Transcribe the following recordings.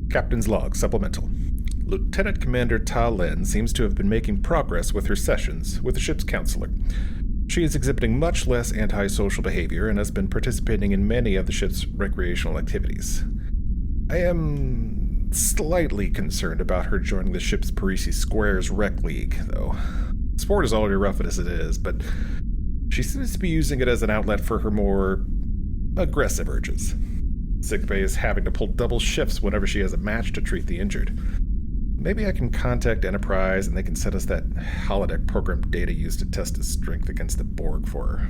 Captain's Log Supplemental. Lieutenant Commander Ta Lin seems to have been making progress with her sessions with the ship's counselor. She is exhibiting much less antisocial behavior and has been participating in many of the ship's recreational activities. I am slightly concerned about her joining the ship's Parisi Squares Rec League, though. Sport is already rough as it is, but she seems to be using it as an outlet for her more aggressive urges. Sickbay is having to pull double shifts whenever she has a match to treat the injured. Maybe I can contact Enterprise and they can send us that holodeck program data used to test his strength against the Borg for her.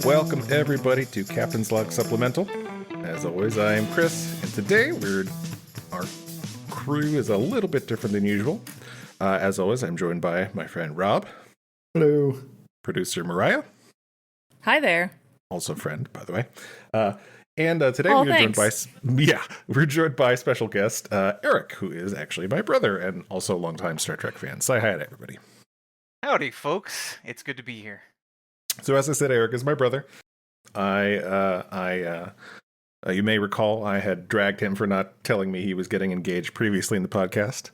Welcome everybody to Captain's Log Supplemental. As always, I am Chris, and today our crew is a little bit different than usual. As always, I'm joined by my friend Rob. Hello. Producer Mariah. Hi there. Also friend, by the way. And today we're joined by special guest Eric, who is actually my brother and also a longtime Star Trek fan. Say hi to everybody. Howdy, folks. It's good to be here. So as I said, Eric is my brother. You may recall I had dragged him for not telling me he was getting engaged previously in the podcast.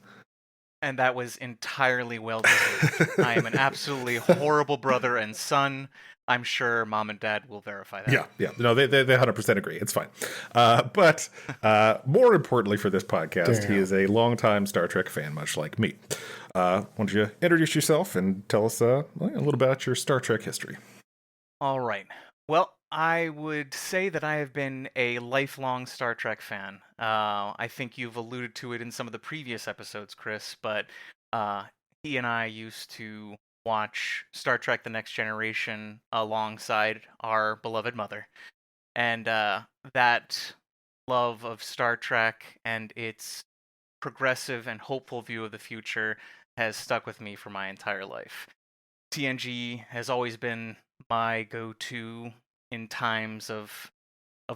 And that was entirely well-deserved. I am an absolutely horrible brother and son. I'm sure Mom and Dad will verify that. Yeah. No, they 100% agree. It's fine. But more importantly for this podcast, He is a longtime Star Trek fan, much like me. Why don't you introduce yourself and tell us a little about your Star Trek history? All right. Well, I would say that I have been a lifelong Star Trek fan. I think you've alluded to it in some of the previous episodes, Chris, but he and I used to watch Star Trek The Next Generation alongside our beloved mother. And that love of Star Trek and its progressive and hopeful view of the future has stuck with me for my entire life. TNG has always been my go-to in times of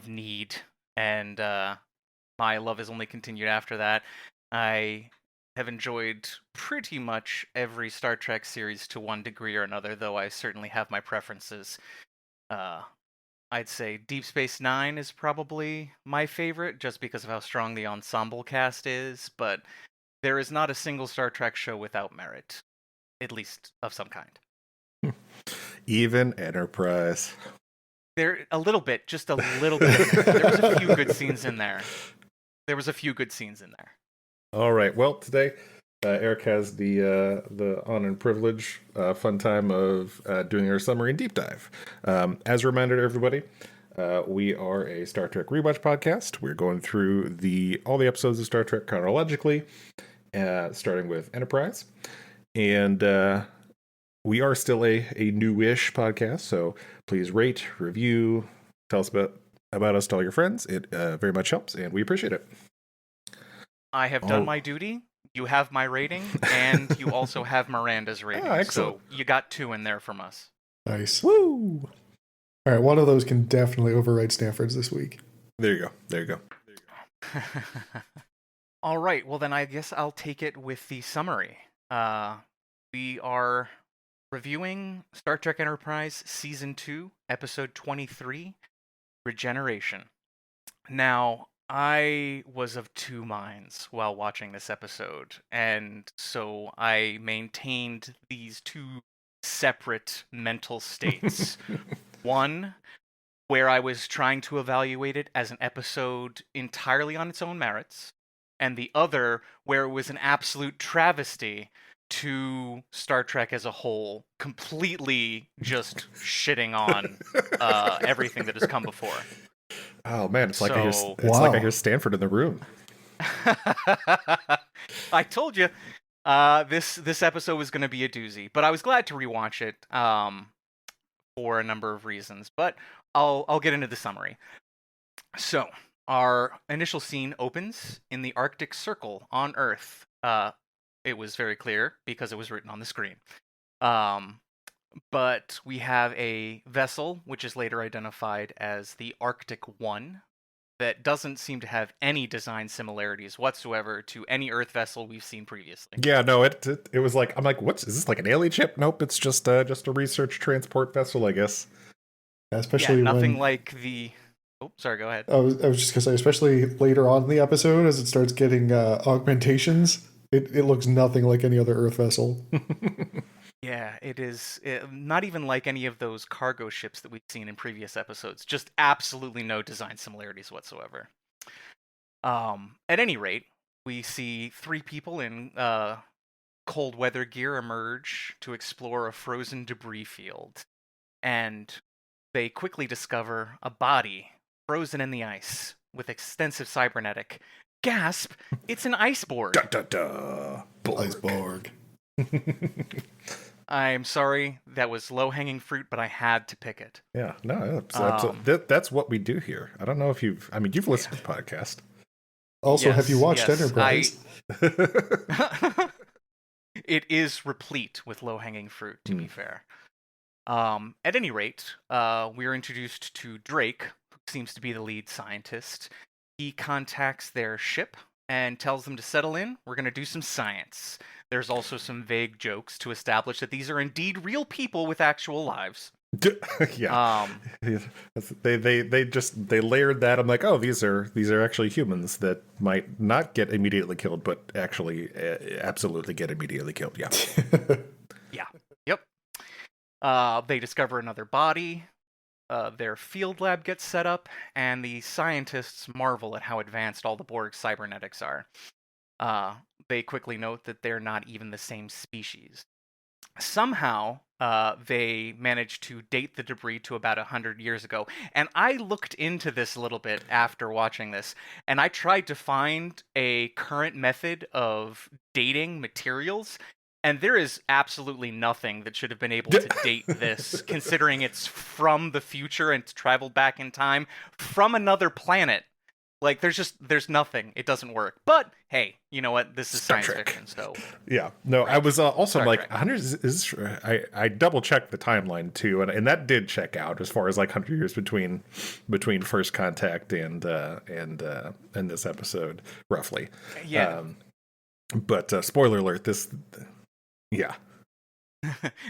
need, and my love has only continued after that. I have enjoyed pretty much every Star Trek series to one degree or another, though I certainly have my preferences. I'd say Deep Space Nine is probably my favorite, just because of how strong the ensemble cast is, but there is not a single Star Trek show without merit, at least of some kind. Even Enterprise. There, a little bit, just a little bit. There was a few good scenes in there. All right. Well, today Eric has the honor and privilege, fun time of doing our summary and deep dive. As a reminder to everybody, we are a Star Trek rewatch podcast. We're going through all the episodes of Star Trek chronologically, starting with Enterprise, and we are still a newish podcast, so please rate, review, tell us about us to all your friends. It very much helps, and we appreciate it. I have done my duty. You have my rating, and you also have Miranda's rating. Excellent. So you got 2 in there from us. Nice. Woo! All right, one of those can definitely override Stanford's this week. There you go. All right, well then I guess I'll take it with the summary. We are reviewing Star Trek Enterprise Season 2, Episode 23, Regeneration. Now, I was of two minds while watching this episode, and so I maintained these two separate mental states. One, where I was trying to evaluate it as an episode entirely on its own merits, and the other, where it was an absolute travesty to Star Trek as a whole, completely just shitting on everything that has come before. Oh man, it's like I hear Stanford in the room. I told you this episode was going to be a doozy, but I was glad to rewatch it for a number of reasons. But I'll get into the summary. So our initial scene opens in the Arctic Circle on Earth. It was very clear because it was written on the screen. But we have a vessel, which is later identified as the Arctic 1, that doesn't seem to have any design similarities whatsoever to any Earth vessel we've seen previously. Yeah, no, it was like, I'm like, is this like an alien ship? Nope, it's just a research transport vessel, I guess. Especially nothing when like the. Oh, sorry. Go ahead. I was just gonna say, especially later on in the episode, as it starts getting augmentations, it looks nothing like any other Earth vessel. Yeah, it is not even like any of those cargo ships that we've seen in previous episodes. Just absolutely no design similarities whatsoever. At any rate, we see 3 people in cold weather gear emerge to explore a frozen debris field, and they quickly discover a body frozen in the ice with extensive cybernetic. Gasp! It's an iceborg. Da da da. Iceborg. I'm sorry, that was low-hanging fruit, but I had to pick it. Yeah, no, that's what we do here. I don't know if you've listened to the podcast. Also, have you watched Enterprise? It is replete with low-hanging fruit, to be fair. At any rate, we're introduced to Drake, who seems to be the lead scientist. He contacts their ship and tells them to settle in. We're going to do some science. There's also some vague jokes to establish that these are indeed real people with actual lives. Yeah. They layered that. I'm like, oh, these are actually humans that might not get immediately killed, but actually absolutely get immediately killed. Yeah. Yeah. Yep. They discover another body. Their field lab gets set up, and the scientists marvel at how advanced all the Borg's cybernetics are. They quickly note that they're not even the same species. Somehow, they managed to date the debris to about 100 years ago. And I looked into this a little bit after watching this, and I tried to find a current method of dating materials, and there is absolutely nothing that should have been able to date this, considering it's from the future and it's traveled back in time from another planet. Like, there's nothing. It doesn't work. But hey, you know what? This is science fiction, so yeah. No, I was also Star like, Trek. 100 is I double checked the timeline too, and that did check out as far as like 100 years between First Contact and this episode, roughly. Yeah. But spoiler alert, yeah.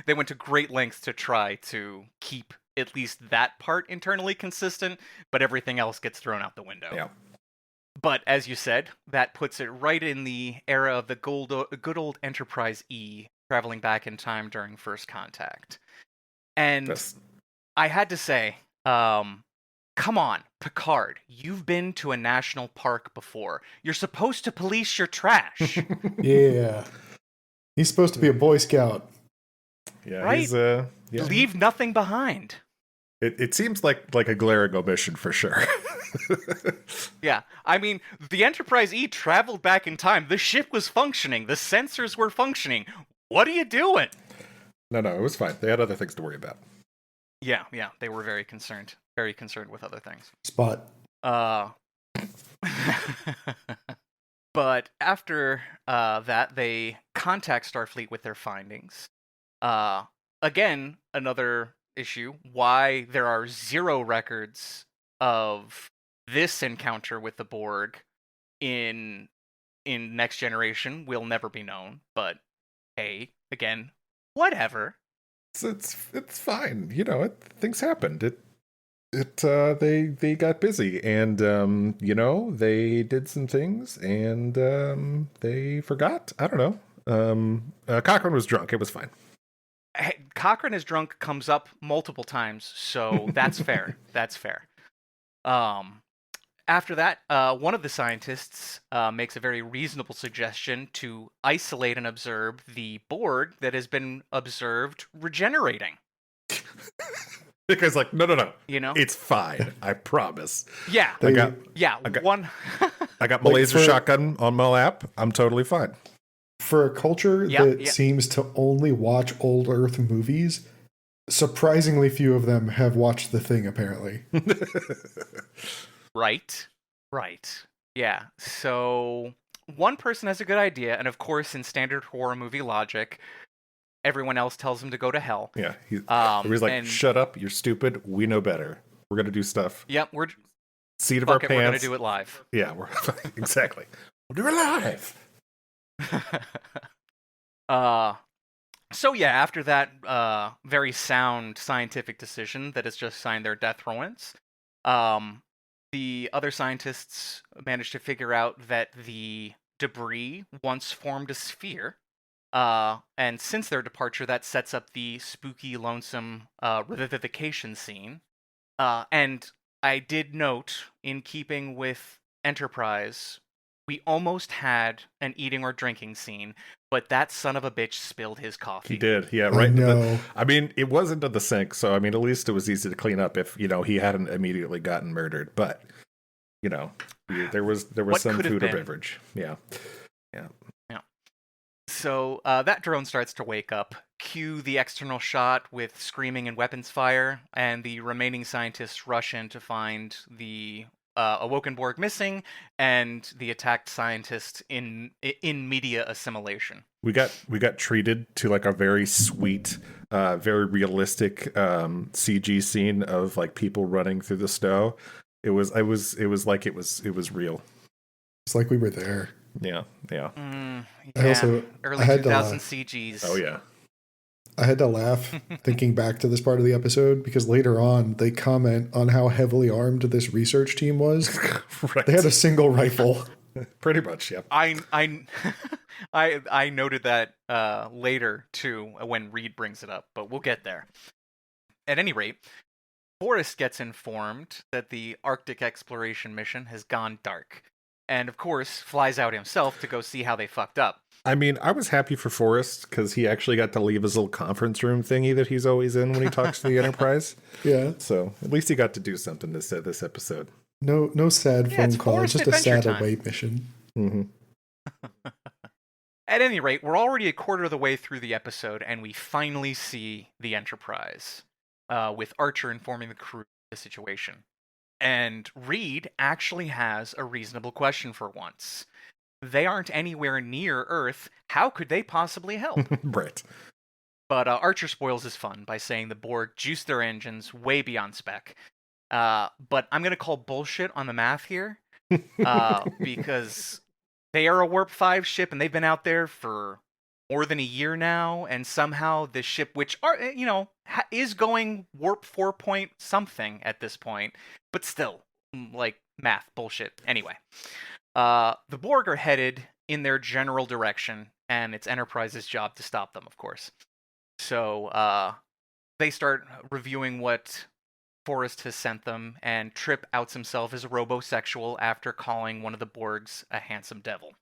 They went to great lengths to try to keep at least that part internally consistent, but everything else gets thrown out the window. Yeah. But as you said, that puts it right in the era of the good old Enterprise E, traveling back in time during First Contact. And I had to say, come on, Picard, you've been to a national park before. You're supposed to police your trash. Yeah. He's supposed to be a Boy Scout. Yeah, right? He's, yeah. Leave nothing behind. It seems like a glaring omission for sure. Yeah, I mean, the Enterprise E traveled back in time. The ship was functioning. The sensors were functioning. What are you doing? No, it was fine. They had other things to worry about. Yeah, they were very concerned with other things. Spot. But after that, they contact Starfleet with their findings. Again, another issue, why there are 0 records of this encounter with the Borg in Next Generation will never be known, but hey, again, whatever. It's fine. You know, things happened. They got busy, and they did some things, and they forgot. I don't know. Cochrane was drunk. It was fine. Hey, Cochrane is drunk comes up multiple times, so that's fair. That's fair. After that, one of the scientists makes a very reasonable suggestion to isolate and observe the Borg that has been observed regenerating. The guy's like, no. You know, it's fine. I promise. Yeah, I got my laser shotgun on my lap. I'm totally fine. For a culture that seems to only watch old Earth movies, surprisingly few of them have watched The Thing, apparently. Right. Yeah. So one person has a good idea, and of course, in standard horror movie logic, everyone else tells him to go to hell. Yeah. He's like, shut up, you're stupid, we know better. We're going to do stuff. Yep, seat of Fuck our it, pants. we're gonna do it live. Yeah, exactly. We'll do it live. So yeah, after that very sound scientific decision that has just signed their death warrants, the other scientists managed to figure out that the debris once formed a sphere. And since their departure, that sets up the spooky, lonesome revivification scene. And I did note, in keeping with Enterprise, we almost had an eating or drinking scene, but that son of a bitch spilled his coffee. He did, yeah, right. No. I mean, it wasn't in the sink, so I mean, at least it was easy to clean up if he hadn't immediately gotten murdered. But there was some food or beverage. Yeah. So that drone starts to wake up. Cue the external shot with screaming and weapons fire, and the remaining scientists rush in to find the awoken Borg missing and the attacked scientist in media assimilation. We got treated to like a very sweet, very realistic CG scene of like people running through the snow. It was like it was real. It's like we were there. Yeah. Early 2000 CGs. Oh yeah. I had to laugh thinking back to this part of the episode because later on they comment on how heavily armed this research team was. Right. They had a single rifle. Pretty much, yeah. I noted that later too when Reed brings it up, but we'll get there. At any rate, Forrest gets informed that the Arctic exploration mission has gone dark, and of course flies out himself to go see how they fucked up. I mean, I was happy for Forrest because he actually got to leave his little conference room thingy that he's always in when he talks to the Enterprise. Yeah. So at least he got to do something this episode. No sad phone call, Forrest just a sad time. away mission. Mm-hmm. At any rate, we're already a quarter of the way through the episode, and we finally see the Enterprise, with Archer informing the crew of the situation. And Reed actually has a reasonable question for once. They aren't anywhere near Earth. How could they possibly help? Right. But Archer spoils his fun by saying the Borg juiced their engines way beyond spec. But I'm going to call bullshit on the math here, because they are a Warp 5 ship, and they've been out there for more than a year now, and somehow this ship, which is going Warp 4 point something at this point, but still, like, math bullshit. Anyway. The Borg are headed in their general direction, and it's Enterprise's job to stop them, of course. So they start reviewing what Forrest has sent them, and Trip outs himself as a robosexual after calling one of the Borgs a handsome devil.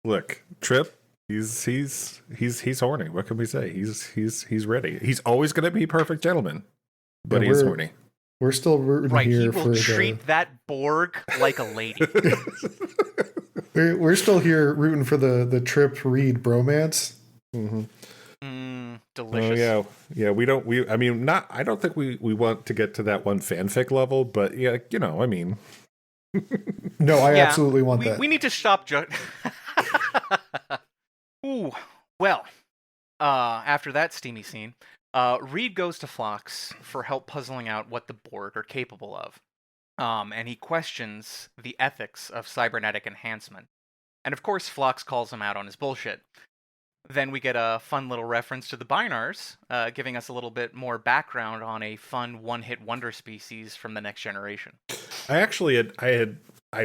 Look, Trip, he's horny. What can we say? He's ready. He's always going to be perfect gentleman, but he's horny. We're still rooting here he will for treat that Borg like a lady. We're still here rooting for the Trip Reed bromance. Mm-hmm. Delicious. Oh yeah. I don't think we want to get to that one fanfic level, but yeah, I mean. No, I absolutely want that. We need to stop. Ooh, well. After that steamy scene. Reed goes to Phlox for help puzzling out what the Borg are capable of. And he questions the ethics of cybernetic enhancement. And of course, Phlox calls him out on his bullshit. Then we get a fun little reference to the Binars, giving us a little bit more background on a fun one-hit wonder species from the Next Generation. I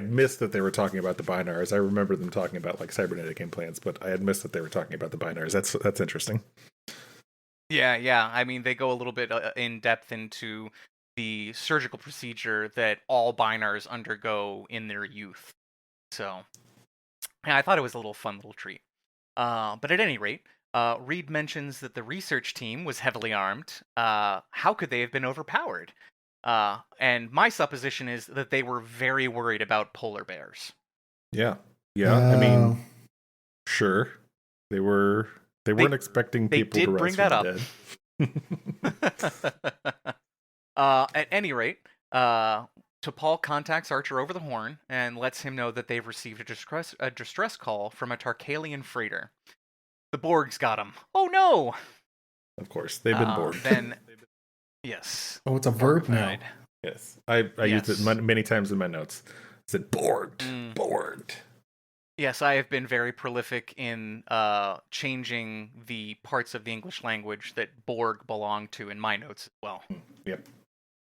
missed that they were talking about the Binars. I remember them talking about like cybernetic implants, but I had missed that they were talking about the Binars. That's interesting. Yeah. I mean, they go a little bit in depth into the surgical procedure that all Binars undergo in their youth. So, yeah, I thought it was a fun little treat. But at any rate, Reed mentions that the research team was heavily armed. How could they have been overpowered? And my supposition is that they were very worried about polar bears. Yeah. I mean, sure. They weren't expecting people to rise from the dead. At any rate, T'Pol contacts Archer over the horn and lets him know that they've received a distress call from a Tarkalian freighter. The Borg's got him. Oh no! Of course, they've been Borg. Yes. Oh, it's a verb now. Yes. I used it many times in my notes. I said, bored. Yes, I have been very prolific in changing the parts of the English language that Borg belong to in my notes as well. Yep.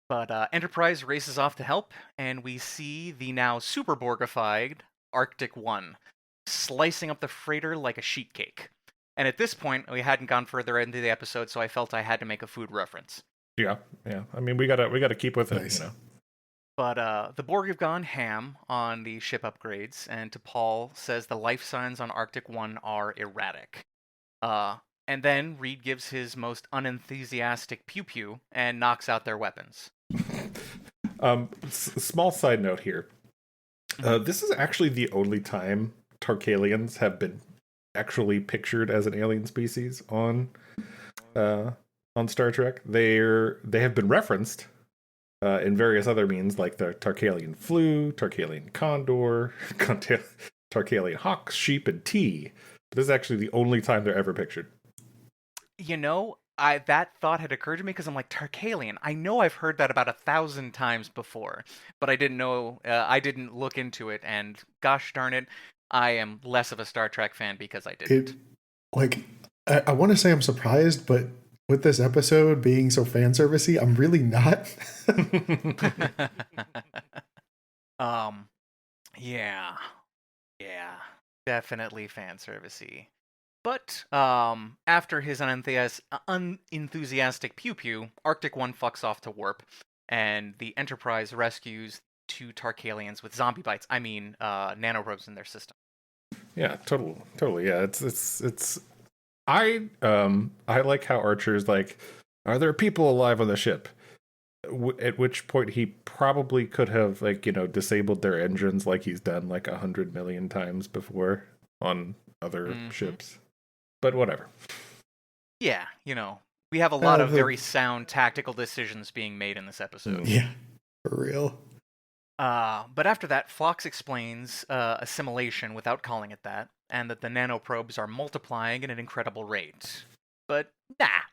But Enterprise races off to help, and we see the now super Borgified Arctic 1 slicing up the freighter like a sheet cake. And at this point, we hadn't gone further into the episode, so I felt I had to make a food reference. Yeah. I mean, we gotta keep with it, But the Borg have gone ham on the ship upgrades, and T'Pol says the life signs on Arctic 1 are erratic. And then Reed gives his most unenthusiastic pew-pew and knocks out their weapons. Small side note here. This is actually the only time Tarkalians have been actually pictured as an alien species on Star Trek. They have been referenced in various other means, like the Tarkalian flu, Tarkalian condor, Tarkalian hawks, sheep, and tea. But this is actually the only time they're ever pictured. That thought had occurred to me because I'm like, Tarkalian. I know I've heard that about 1,000 times before, but I didn't know. I didn't look into it, and gosh darn it, I am less of a Star Trek fan because I didn't. I want to say I'm surprised, but with this episode being so fan servicey, I'm really not. Yeah, definitely fan servicey. But after his unenthusiastic pew-pew, Arctic 1 fucks off to warp, and the Enterprise rescues 2 Tarkalians with zombie bites. I mean, nanorobots in their system. Yeah, totally. Yeah, it's. I like how Archer's like, are there people alive on the ship? At which point he probably could have disabled their engines like he's done 100 million times before on other ships. But whatever. Yeah, we have a lot of very sound tactical decisions being made in this episode. Yeah, for real. But after that, Phlox explains assimilation without calling it that, and that the nanoprobes are multiplying at an incredible rate. But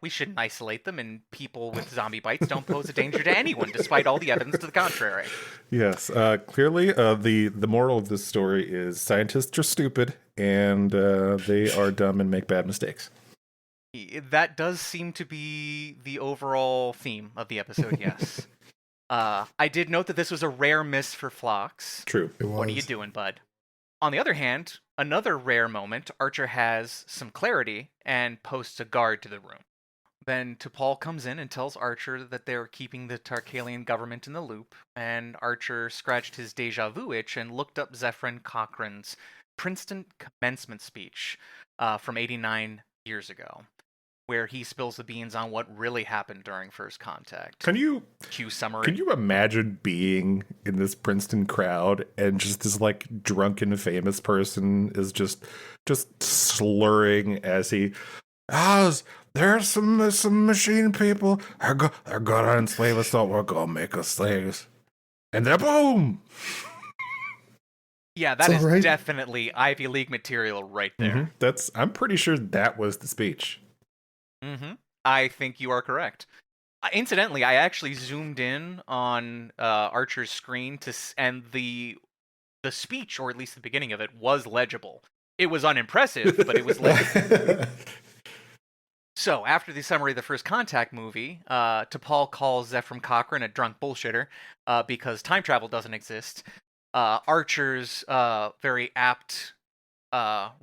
we shouldn't isolate them, and people with zombie bites don't pose a danger to anyone, despite all the evidence to the contrary. Yes, clearly the moral of this story is scientists are stupid, and they are dumb and make bad mistakes. That does seem to be the overall theme of the episode, yes. I did note that this was a rare miss for Phlox. True. What are you doing, bud? On the other hand, another rare moment, Archer has some clarity and posts a guard to the room. Then T'Pol comes in and tells Archer that they're keeping the Tarkalian government in the loop, and Archer scratched his deja vu itch and looked up Zefram Cochrane's Princeton commencement speech from 89 years ago, where he spills the beans on what really happened during First Contact. Cue summary. Can you imagine being in this Princeton crowd and just this drunken famous person is just slurring as he there's some machine people they're gonna enslave us all, we're gonna make us slaves, and then boom. Yeah, that is definitely Ivy League material right there. Mm-hmm. I'm pretty sure that was the speech. Mm-hmm. I think you are correct. Incidentally, I actually zoomed in on Archer's screen and the speech, or at least the beginning of it, was legible. It was unimpressive, but it was legible. So, after the summary of the First Contact movie, T'Pol calls Zefram Cochrane a drunk bullshitter because time travel doesn't exist. Archer's very apt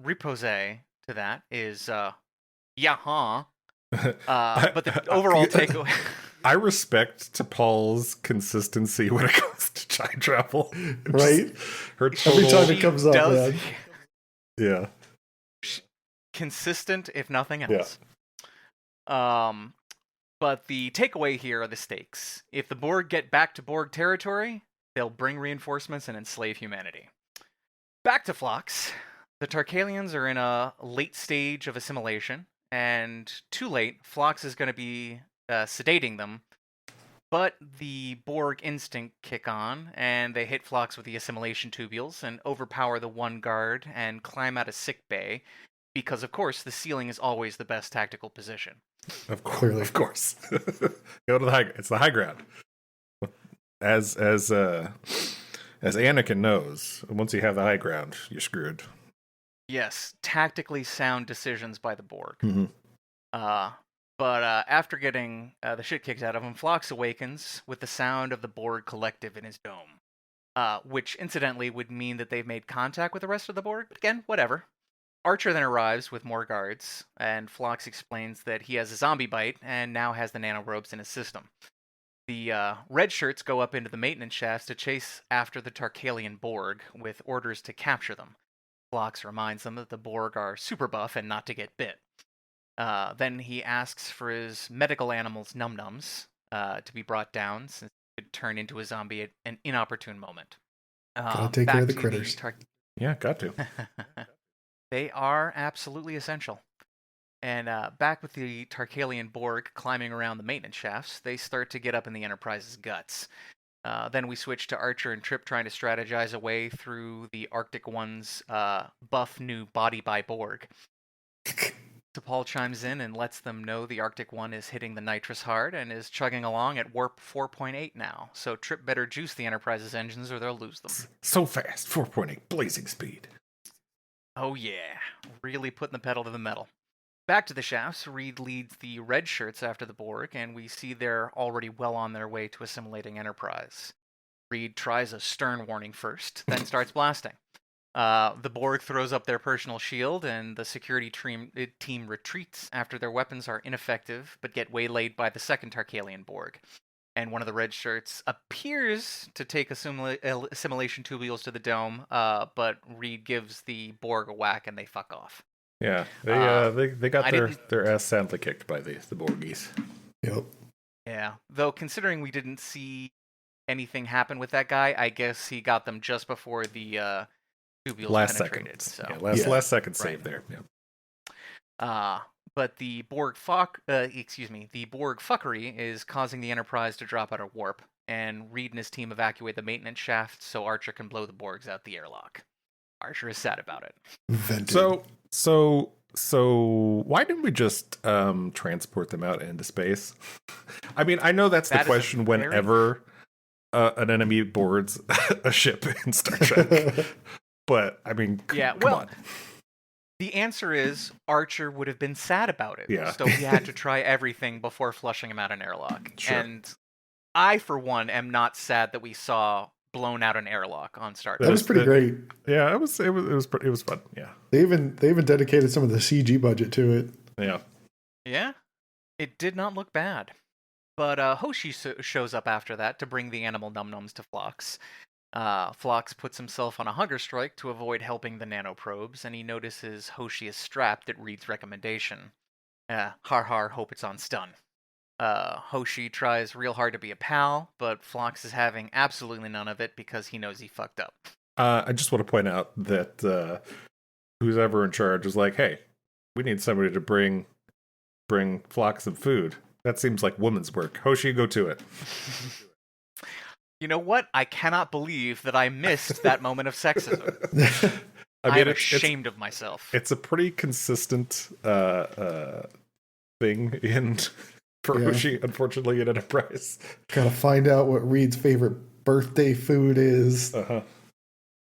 repose to that is, yeah, huh? But the overall takeaway... I respect T'Pol's consistency when it comes to time travel. Right? Her every time it comes up, man. Yeah. Consistent, if nothing else. Yeah. But the takeaway here are the stakes. If the Borg get back to Borg territory, they'll bring reinforcements and enslave humanity. Back to Phlox. The Tarkalians are in a late stage of assimilation, and too late, Phlox is going to be sedating them. But the Borg instinct kick on, and they hit Phlox with the assimilation tubules and overpower the one guard and climb out of sick bay, because of course the ceiling is always the best tactical position. Of course. Go to the high. It's the high ground. as Anakin knows, once you have the high ground, you're screwed. Yes, tactically sound decisions by the Borg. Mm-hmm. But after getting the shit kicked out of him, Phlox awakens with the sound of the Borg collective in his dome. Which, incidentally, would mean that they've made contact with the rest of the Borg. But again, whatever. Archer then arrives with more guards, and Phlox explains that he has a zombie bite and now has the nanorobes in his system. The red shirts go up into the maintenance shafts to chase after the Tarkalian Borg, with orders to capture them. Phlox reminds them that the Borg are super buff and not to get bit. Then he asks for his medical animals, Num-Nums, to be brought down, since he could turn into a zombie at an inopportune moment. Gotta take care of the critters. Yeah, got to. They are absolutely essential. And back with the Tarkalian Borg climbing around the maintenance shafts, they start to get up in the Enterprise's guts. Then we switch to Archer and Trip trying to strategize a way through the Arctic One's buff new body by Borg. T'Pol chimes in and lets them know the Arctic One is hitting the nitrous hard and is chugging along at warp 4.8 now. So Trip better juice the Enterprise's engines or they'll lose them. So fast, 4.8 blazing speed. Oh yeah, really putting the pedal to the metal. Back to the shafts, Reed leads the red shirts after the Borg, and we see they're already well on their way to assimilating Enterprise. Reed tries a stern warning first, then starts blasting. The Borg throws up their personal shield, and the security team retreats after their weapons are ineffective, but get waylaid by the second Tarkalian Borg. And one of the red shirts appears to take assimilation tubules to the dome, but Reed gives the Borg a whack, and they fuck off. Yeah, they got their ass soundly kicked by the Borgies. Yep. Yeah, though considering we didn't see anything happen with that guy, I guess he got them just before the tubules last penetrated. Second. So. Last second save there. Yeah. But the Borg the Borg fuckery is causing the Enterprise to drop out of warp, and Reed and his team evacuate the maintenance shaft so Archer can blow the Borgs out the airlock. Archer is sad about it. Vented. So why didn't we just transport them out into space? I mean, I know that's the question whenever an enemy boards a ship in Star Trek. But, I mean, come on. The answer is Archer would have been sad about it. Yeah. So he had to try everything before flushing him out an airlock. Sure. And I, for one, am not sad that we saw blown out an airlock on Star Trek. That was pretty great. Yeah, it was fun. Yeah. They even dedicated some of the CG budget to it. Yeah. Yeah. It did not look bad. But Hoshi shows up after that to bring the animal Num-Nums to Phlox. Phlox puts himself on a hunger strike to avoid helping the nanoprobes, and he notices Hoshi is strapped at Reed's recommendation. Hope it's on stun. Hoshi tries real hard to be a pal, but Phlox is having absolutely none of it because he knows he fucked up. I just want to point out that who's ever in charge is like, hey, we need somebody to bring Phlox some food. That seems like woman's work. Hoshi, go to it. You know what? I cannot believe that I missed that moment of sexism. I'm ashamed of myself. It's a pretty consistent thing for Hoshi, unfortunately, in Enterprise. Gotta find out what Reed's favorite birthday food is. Uh-huh.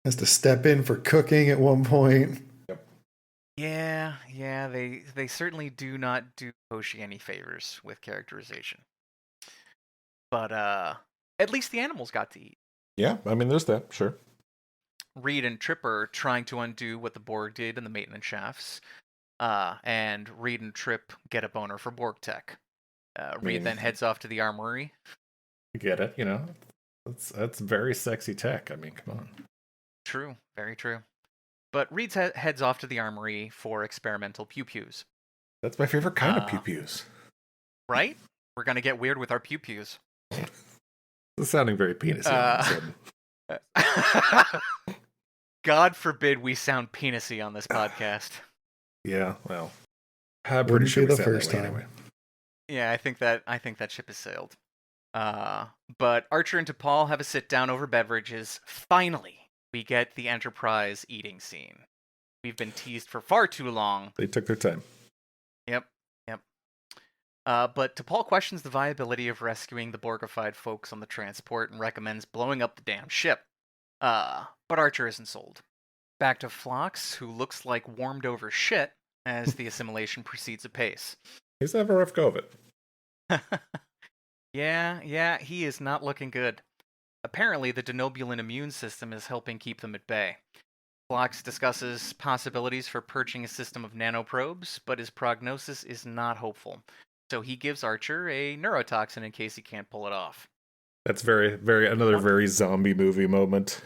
Has to step in for cooking at one point. Yep. Yeah, they certainly do not do Hoshi any favors with characterization. But at least the animals got to eat. Yeah, I mean, there's that, sure. Reed and Trip are trying to undo what the Borg did in the maintenance shafts, and Reed and Trip get a boner for Borg tech. Reed then heads off to the armory. You get it, that's very sexy tech. I mean, come on. True, very true. But Reed heads off to the armory for experimental pew-pews. That's my favorite kind of pew-pews. Right? We're going to get weird with our pew-pews. It's sounding very penis-y all of a sudden. God forbid we sound penis-y on this podcast. Yeah, well, I'm pretty sure we sound that way anyway. Yeah, I think that ship has sailed. But Archer and T'Pol have a sit-down over beverages. Finally, we get the Enterprise eating scene. We've been teased for far too long. They took their time. Yep. But T'Pol questions the viability of rescuing the Borgified folks on the transport and recommends blowing up the damn ship. But Archer isn't sold. Back to Phlox, who looks like warmed over shit as the assimilation proceeds apace. He's having a rough go of it. Yeah, he is not looking good. Apparently, the denobulan immune system is helping keep them at bay. Phlox discusses possibilities for perching a system of nanoprobes, but his prognosis is not hopeful. So he gives Archer a neurotoxin in case he can't pull it off. That's another very zombie movie moment.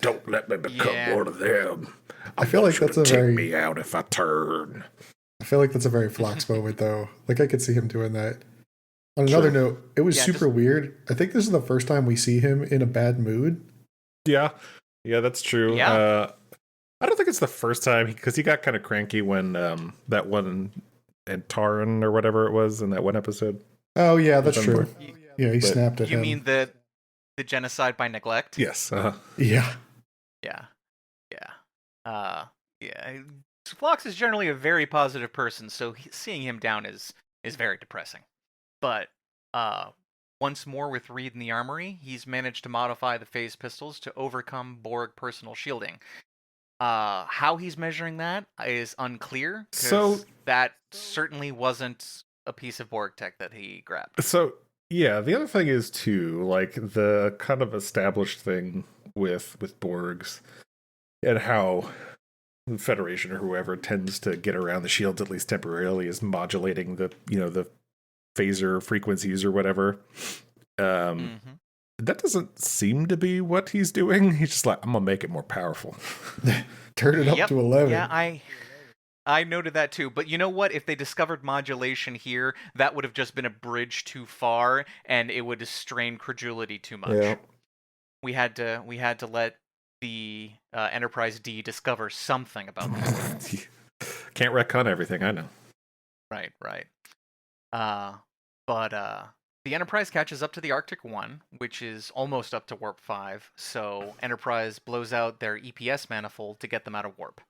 Don't let me become one of them. I feel like that's take me out if I turn. I feel like that's a very Phlox moment, though. Like, I could see him doing that. On another note, it was super weird. I think this is the first time we see him in a bad mood. Yeah, that's true. Yeah. I don't think it's the first time, because he got kind of cranky when that one Antaran or whatever it was in that one episode. Oh, yeah, that's true. Yeah, he snapped at him. You mean the genocide by neglect? Yes. Yeah. Phlox is generally a very positive person, so seeing him down is very depressing. But once more with Reed in the armory, he's managed to modify the phase pistols to overcome Borg personal shielding. How he's measuring that is unclear. So that certainly wasn't a piece of Borg tech that he grabbed. So yeah, the other thing is too, like the kind of established thing with Borgs and how the Federation or whoever tends to get around the shields at least temporarily is modulating the the phaser frequencies or whatever. That doesn't seem to be what he's doing. He's just like, I'm gonna make it more powerful. Turn it up to 11. Yeah, I noted that too. But you know what? If they discovered modulation here, that would have just been a bridge too far, and it would strain credulity too much. Yeah. We had to let the Enterprise D discover something about that. Can't retcon everything, I know. Right. But the Enterprise catches up to the Arctic 1, which is almost up to warp 5, so Enterprise blows out their EPS manifold to get them out of warp.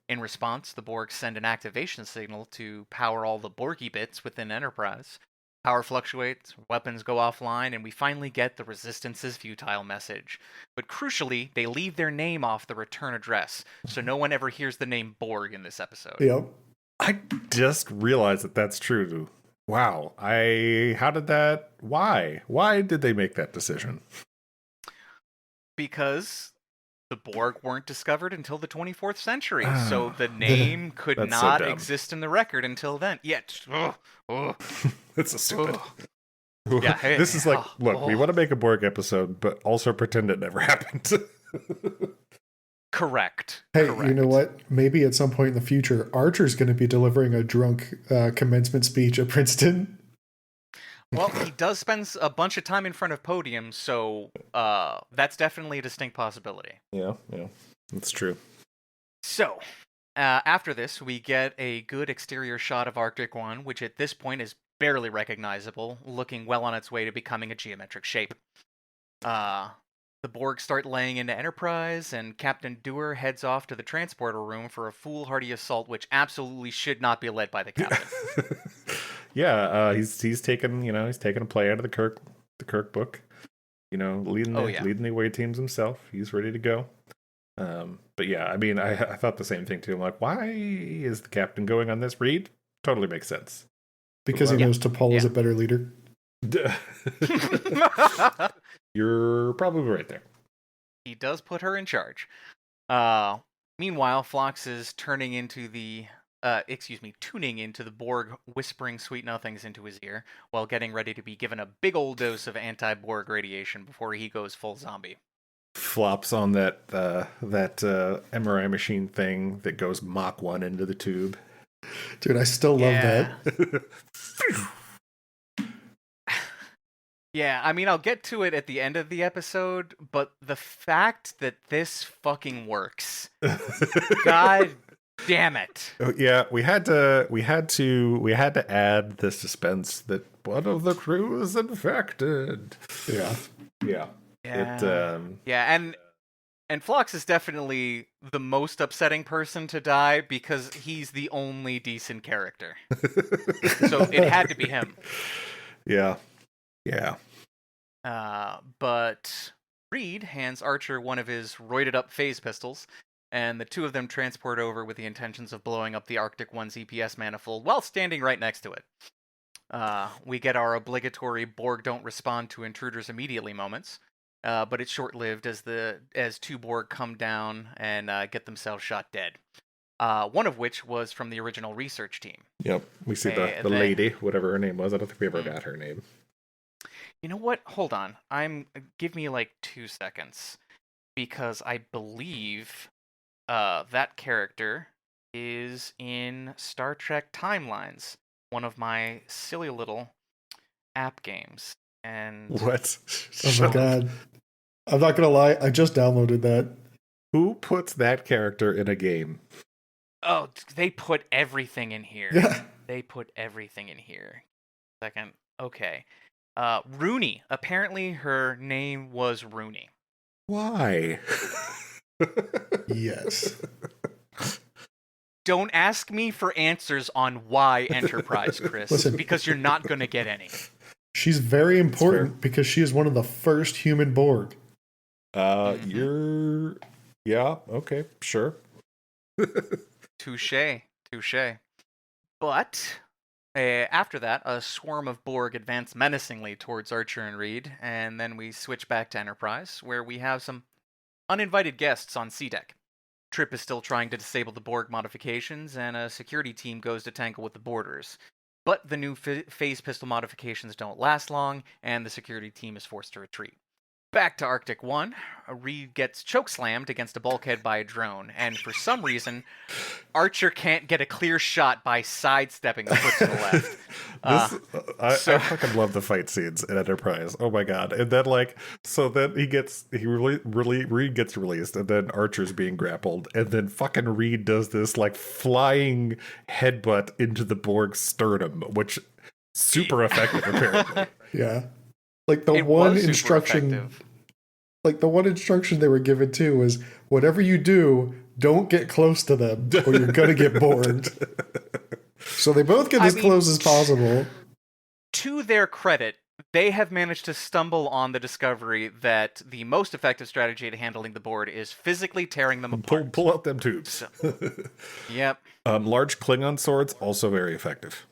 In response, the Borg send an activation signal to power all the Borgy bits within Enterprise. Power fluctuates, weapons go offline, and we finally get the Resistance is futile message. But crucially, they leave their name off the return address, so no one ever hears the name Borg in this episode. Yep. I just realized that that's true. Wow. How did that? Why did they make that decision? Because the Borg weren't discovered until the 24th century, so the name could not exist in the record until then. Yet, That's so stupid. Yeah, this is like, look, we want to make a Borg episode, but also pretend it never happened. Correct. Hey, you know what? Maybe at some point in the future, Archer's going to be delivering a drunk commencement speech at Princeton. Well, he does spend a bunch of time in front of podiums, so that's definitely a distinct possibility. Yeah, that's true. So, after this, we get a good exterior shot of Arctic 1, which at this point is barely recognizable, looking well on its way to becoming a geometric shape. The Borg start laying into Enterprise, and Captain Dewar heads off to the transporter room for a foolhardy assault, which absolutely should not be led by the captain. Yeah, he's taken a play out of the Kirk book, leading the away teams himself. He's ready to go. But yeah, I mean, I thought the same thing too. I'm like, why is the captain going on this read? Totally makes sense. Because he knows T'Pol is a better leader. You're probably right there. He does put her in charge. Meanwhile, Phlox is tuning into the Borg whispering sweet nothings into his ear while getting ready to be given a big old dose of anti-Borg radiation before he goes full zombie. Flops on that MRI machine thing that goes Mach 1 into the tube. Dude, I still love that. Yeah, I mean, I'll get to it at the end of the episode, but the fact that this fucking works, God damn it! Oh, yeah, we had to add the suspense that one of the crew is infected. Yeah. And And Phlox is definitely the most upsetting person to die because he's the only decent character. So it had to be him. Yeah. But Reed hands Archer one of his roided up phase pistols, and the two of them transport over with the intentions of blowing up the Arctic One's EPS manifold while standing right next to it. We get our obligatory Borg don't respond to intruders immediately moments. But it's short-lived as two Borg come down and get themselves shot dead. One of which was from the original research team. Yep, we see the lady, whatever her name was. I don't think we ever got her name. You know what? Hold on. Give me like 2 seconds, because I believe that character is in Star Trek Timelines, one of my silly little app games. And what? Oh my god. I'm not gonna lie, I just downloaded that. Who puts that character in a game? Oh, they put everything in here. Yeah. They put everything in here. Second. Okay. Rooney. Apparently her name was Rooney. Why? Yes. Don't ask me for answers on why Enterprise, Chris. Listen, because you're not going to get any. She's very important because she is one of the first human Borg. Yeah, okay, sure. Touche. But after that, a swarm of Borg advance menacingly towards Archer and Reed, and then we switch back to Enterprise, where we have some uninvited guests on C-Deck. Trip is still trying to disable the Borg modifications, and a security team goes to tangle with the boarders. But the new phase pistol modifications don't last long, and the security team is forced to retreat. Back to Arctic 1, Reed gets chokeslammed against a bulkhead by a drone, and for some reason, Archer can't get a clear shot by sidestepping the foot to the left. I fucking love the fight scenes in Enterprise. Oh my god! And then Reed gets released, and then Archer's being grappled, and then fucking Reed does this like flying headbutt into the Borg sternum, which super effective apparently. Yeah. Like the one instruction they were given to was, whatever you do, don't get close to them or you're gonna get bored. So they both get as close as possible. To their credit, they have managed to stumble on the discovery that the most effective strategy to handling the Borg is physically tearing them apart. Pull out them tubes. So, yep. Large Klingon swords, also very effective.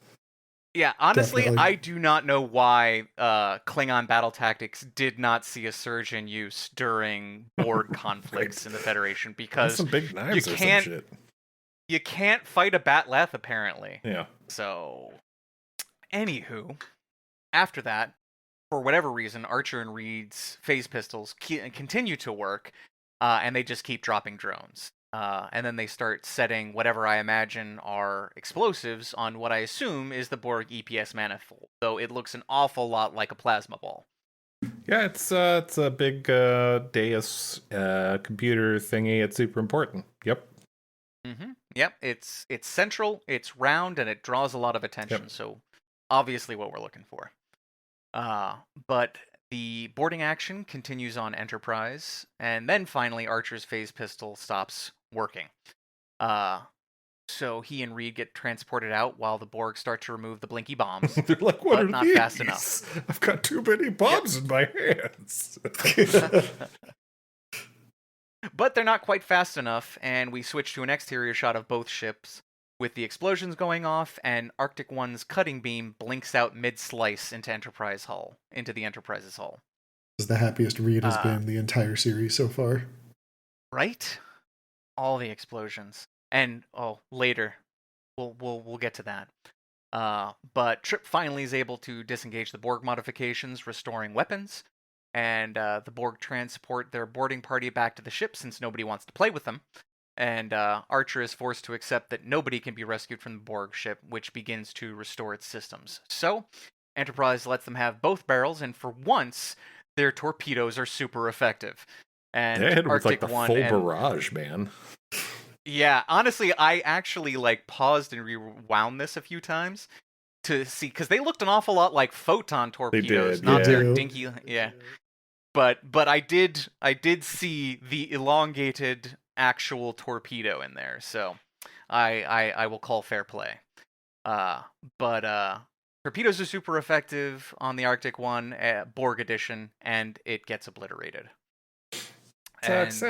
Yeah, honestly, Definitely. I do not know why Klingon battle tactics did not see a surge in use during Borg conflicts in the Federation, because some big knives or some shit. You can't fight a Batleth, apparently. Yeah. So, anywho, after that, for whatever reason, Archer and Reed's phase pistols continue to work, and they just keep dropping drones. And then they start setting whatever I imagine are explosives on what I assume is the Borg EPS manifold, though it looks an awful lot like a plasma ball. Yeah, it's a big Deus computer thingy. It's super important. Yep. Mm-hmm. Yep. It's central, it's round, and it draws a lot of attention. Yep. So obviously what we're looking for. But the boarding action continues on Enterprise, and then finally Archer's phase pistol stops working. So he and Reed get transported out while the Borg start to remove the blinky bombs. They're like, what but are not these? Fast enough. I've got too many bombs in my hands. But they're not quite fast enough, and we switch to an exterior shot of both ships, with the explosions going off, and Arctic 1's cutting beam blinks out mid-slice into the Enterprise's hull. This is the happiest Reed has been the entire series so far. Right? All the explosions. And later we'll get to that. But Trip finally is able to disengage the Borg modifications, restoring weapons, and the Borg transport their boarding party back to the ship since nobody wants to play with them. And Archer is forced to accept that nobody can be rescued from the Borg ship, which begins to restore its systems. So Enterprise lets them have both barrels, and for once, their torpedoes are super effective. And they hit with Arctic like the 1 full barrage, man. Yeah, honestly, I actually paused and rewound this a few times to see, because they looked an awful lot like photon torpedoes, not their dinky. Yeah. but I did see the elongated actual torpedo in there, so I will call fair play. But torpedoes are super effective on the Arctic one, Borg edition, and it gets obliterated. Success.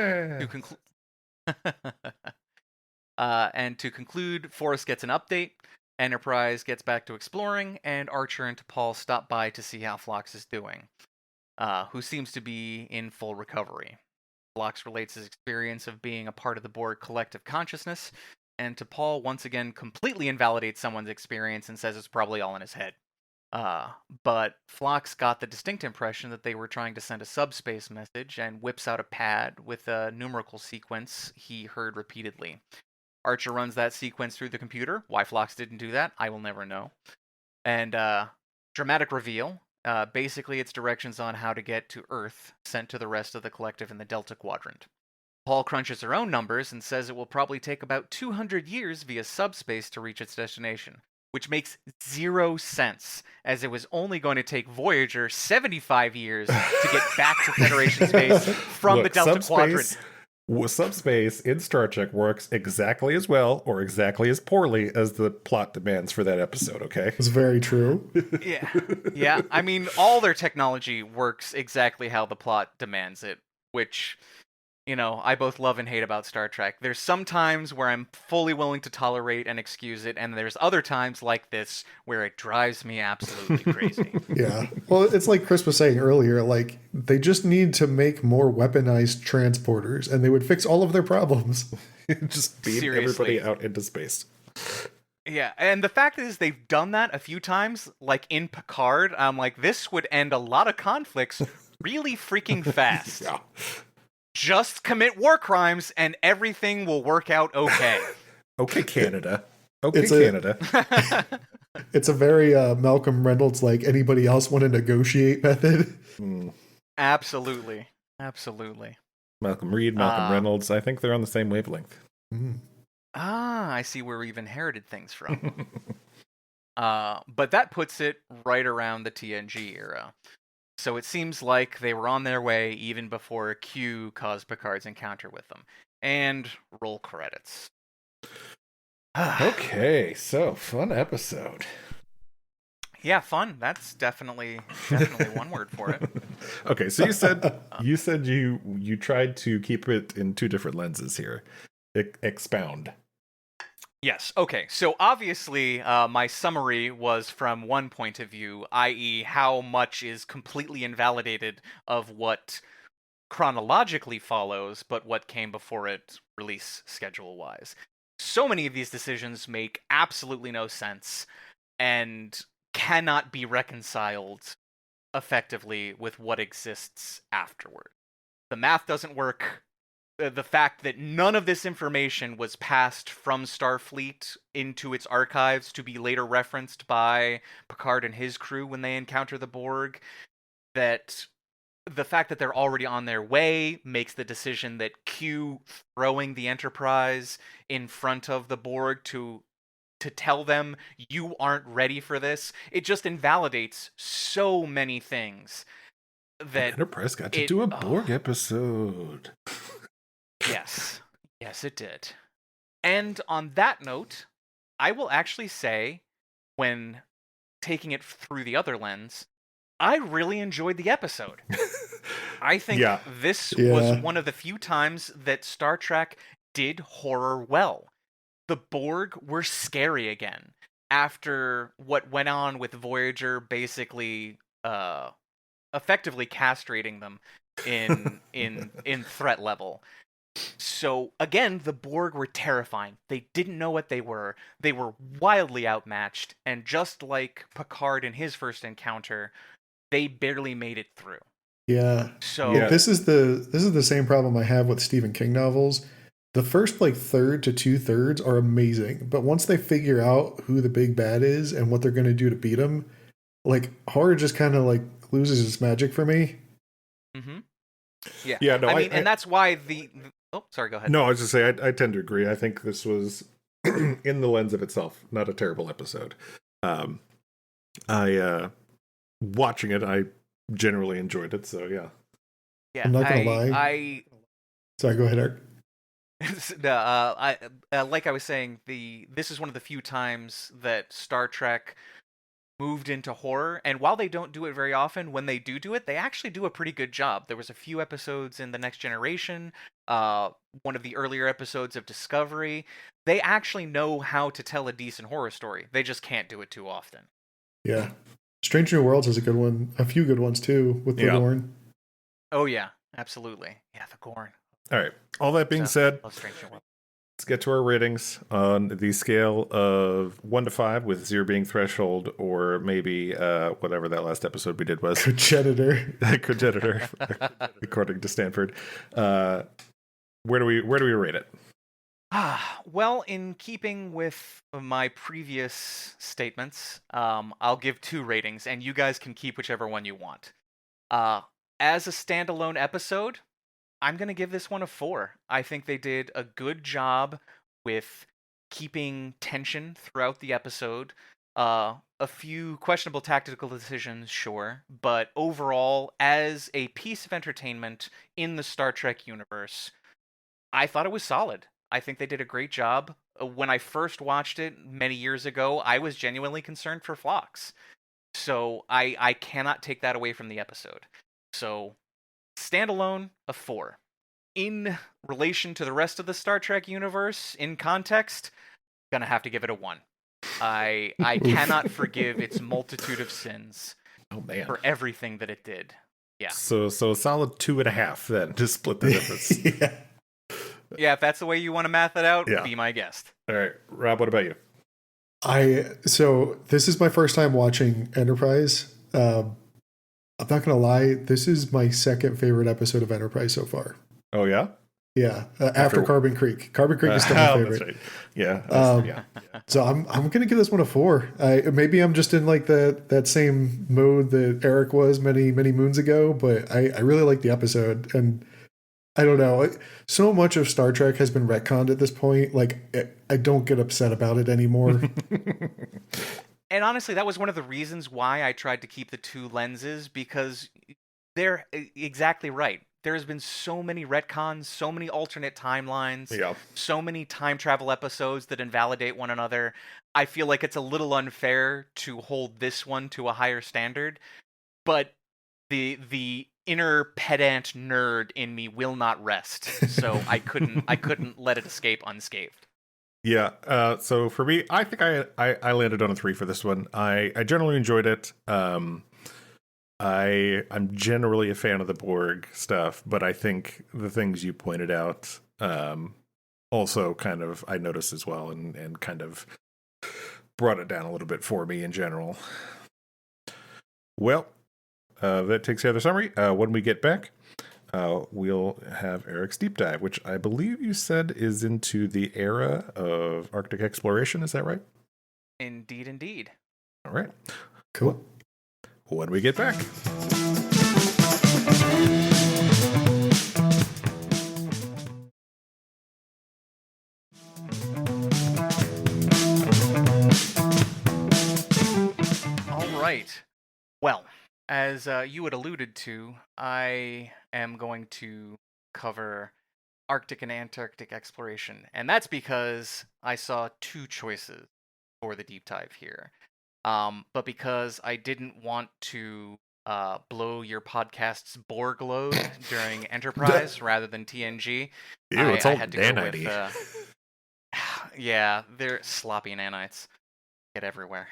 And to conclude, Forrest gets an update, Enterprise gets back to exploring, and Archer and T'Pol stop by to see how Phlox is doing, who seems to be in full recovery. Phlox relates his experience of being a part of the Borg collective consciousness, and T'Pol once again completely invalidates someone's experience and says it's probably all in his head. But Phlox got the distinct impression that they were trying to send a subspace message and whips out a pad with a numerical sequence he heard repeatedly. Archer runs that sequence through the computer. Why Phlox didn't do that, I will never know. And dramatic reveal. Basically, it's directions on how to get to Earth sent to the rest of the collective in the Delta Quadrant. Paul crunches her own numbers and says it will probably take about 200 years via subspace to reach its destination, which makes zero sense, as it was only going to take Voyager 75 years to get back to Federation space from the Delta Quadrant. Subspace in Star Trek works exactly as well or exactly as poorly as the plot demands for that episode, okay? It's very true. Yeah. I mean, all their technology works exactly how the plot demands it, which, you know, I both love and hate about Star Trek. There's some times where I'm fully willing to tolerate and excuse it, and there's other times like this where it drives me absolutely crazy. Yeah. Well, it's like Chris was saying earlier, like, they just need to make more weaponized transporters, and they would fix all of their problems. Just beam everybody out into space. Yeah, and the fact is they've done that a few times, like in Picard. I'm like, this would end a lot of conflicts really freaking fast. Yeah. Just commit war crimes and everything will work out okay. Okay, Canada. Okay, Canada. It's a very Malcolm Reynolds, like, anybody else want to negotiate method. Absolutely. Malcolm Reed, Malcolm Reynolds. I think they're on the same wavelength. I see where we've inherited things from. But that puts it right around the TNG era. So it seems like they were on their way even before Q caused Picard's encounter with them. And roll credits. Okay, so fun episode. Yeah, fun. That's definitely one word for it. Okay, so you said you tried to keep it in two different lenses here. Expound. Yes. Okay. So obviously, my summary was from one point of view, i.e., how much is completely invalidated of what chronologically follows, but what came before it release schedule-wise. So many of these decisions make absolutely no sense and cannot be reconciled effectively with what exists afterward. The math doesn't work. The fact that none of this information was passed from Starfleet into its archives to be later referenced by Picard and his crew when they encounter the Borg, that the fact that they're already on their way makes the decision that Q throwing the Enterprise in front of the Borg to tell them you aren't ready for this, it just invalidates so many things. That Enterprise got to do a Borg episode. Yes, it did. And on that note, I will actually say, when taking it through the other lens, I really enjoyed the episode. I think this was one of the few times that Star Trek did horror well. The Borg were scary again after what went on with Voyager basically effectively castrating them in threat level. So, again, the Borg were terrifying. They didn't know what they were. They were wildly outmatched, and just like Picard in his first encounter, they barely made it through. Yeah. So this is the same problem I have with Stephen King novels. The first third to 2/3 are amazing, but once they figure out who the big bad is and what they're going to do to beat him, horror just kind of loses its magic for me. Mm-hmm. Yeah. Yeah. No, and that's why oh, sorry, go ahead. No, I was just saying, I tend to agree. I think this was, in the lens of itself, not a terrible episode. Watching it, I generally enjoyed it, so yeah. Yeah, I'm not gonna lie. I Sorry, go ahead, Eric. no, like I was saying, this is one of the few times that Star Trek moved into horror, and while they don't do it very often, when they do it, they actually do a pretty good job. There was a few episodes in The Next Generation, uh, one of the earlier episodes of Discovery. They actually know how to tell a decent horror story. They just can't do it too often. Yeah, Strange New Worlds is a good one. A few good ones too with the Yeah. Gorn. Oh yeah, absolutely. Yeah, the Gorn. All right. All that being So, said, love Strange New World. let's get to our ratings on the scale of 1 to 5, with 0 being threshold, or maybe whatever that last episode we did was. Progenitor. Progenitor, according to Stanford. Where do we rate it? Well, in keeping with my previous statements, I'll give 2 ratings, and you guys can keep whichever one you want. As a standalone episode, I'm going to give this one a 4. I think they did a good job with keeping tension throughout the episode. A few questionable tactical decisions, sure, but overall, as a piece of entertainment in the Star Trek universe, I thought it was solid. I think they did a great job. When I first watched it many years ago, I was genuinely concerned for Phlox. So I cannot take that away from the episode. So standalone, a 4. In relation to the rest of the Star Trek universe, in context, gonna have to give it a 1. I cannot forgive its multitude of sins Oh, man. for everything that it did. Yeah. So a solid 2.5 then to split the difference. Yeah. Yeah, if that's the way you want to math it out, Yeah. be my guest. All right. Rob, what about you? So this is my first time watching Enterprise. I'm not gonna lie, this is my second favorite episode of Enterprise so far. Oh, yeah? Yeah, after Carbon Creek. Carbon Creek is still my favorite. That's right. Yeah. Um, So I'm gonna give this one a 4. Maybe I'm just in like that same mode that Eric was many moons ago, but I really like the episode, and I don't know. So much of Star Trek has been retconned at this point. Like I don't get upset about it anymore. And honestly, that was one of the reasons why I tried to keep the 2 lenses, because they're exactly right. There has been so many retcons, so many alternate timelines, Yeah. so many time travel episodes that invalidate one another. I feel like it's a little unfair to hold this one to a higher standard, but the inner pedant nerd in me will not rest. So I couldn't let it escape unscathed. Yeah. So for me, I think I landed on a 3 for this one. I generally enjoyed it. I'm generally a fan of the Borg stuff, but I think the things you pointed out also kind of I noticed as well, and kind of brought it down a little bit for me in general. Well, that takes care of the summary. When we get back, we'll have Eric's deep dive, which I believe you said is into the era of Arctic exploration. Is that right? Indeed, indeed. All right. Cool. When we get back. All right. Well, as you had alluded to, I am going to cover Arctic and Antarctic exploration, and that's because I saw 2 choices for the deep dive here. But because I didn't want to blow your podcast's Borg load during Enterprise rather than TNG, Ew, it's all I had to go nanite-y. with. Yeah, they're sloppy nanites. Get everywhere.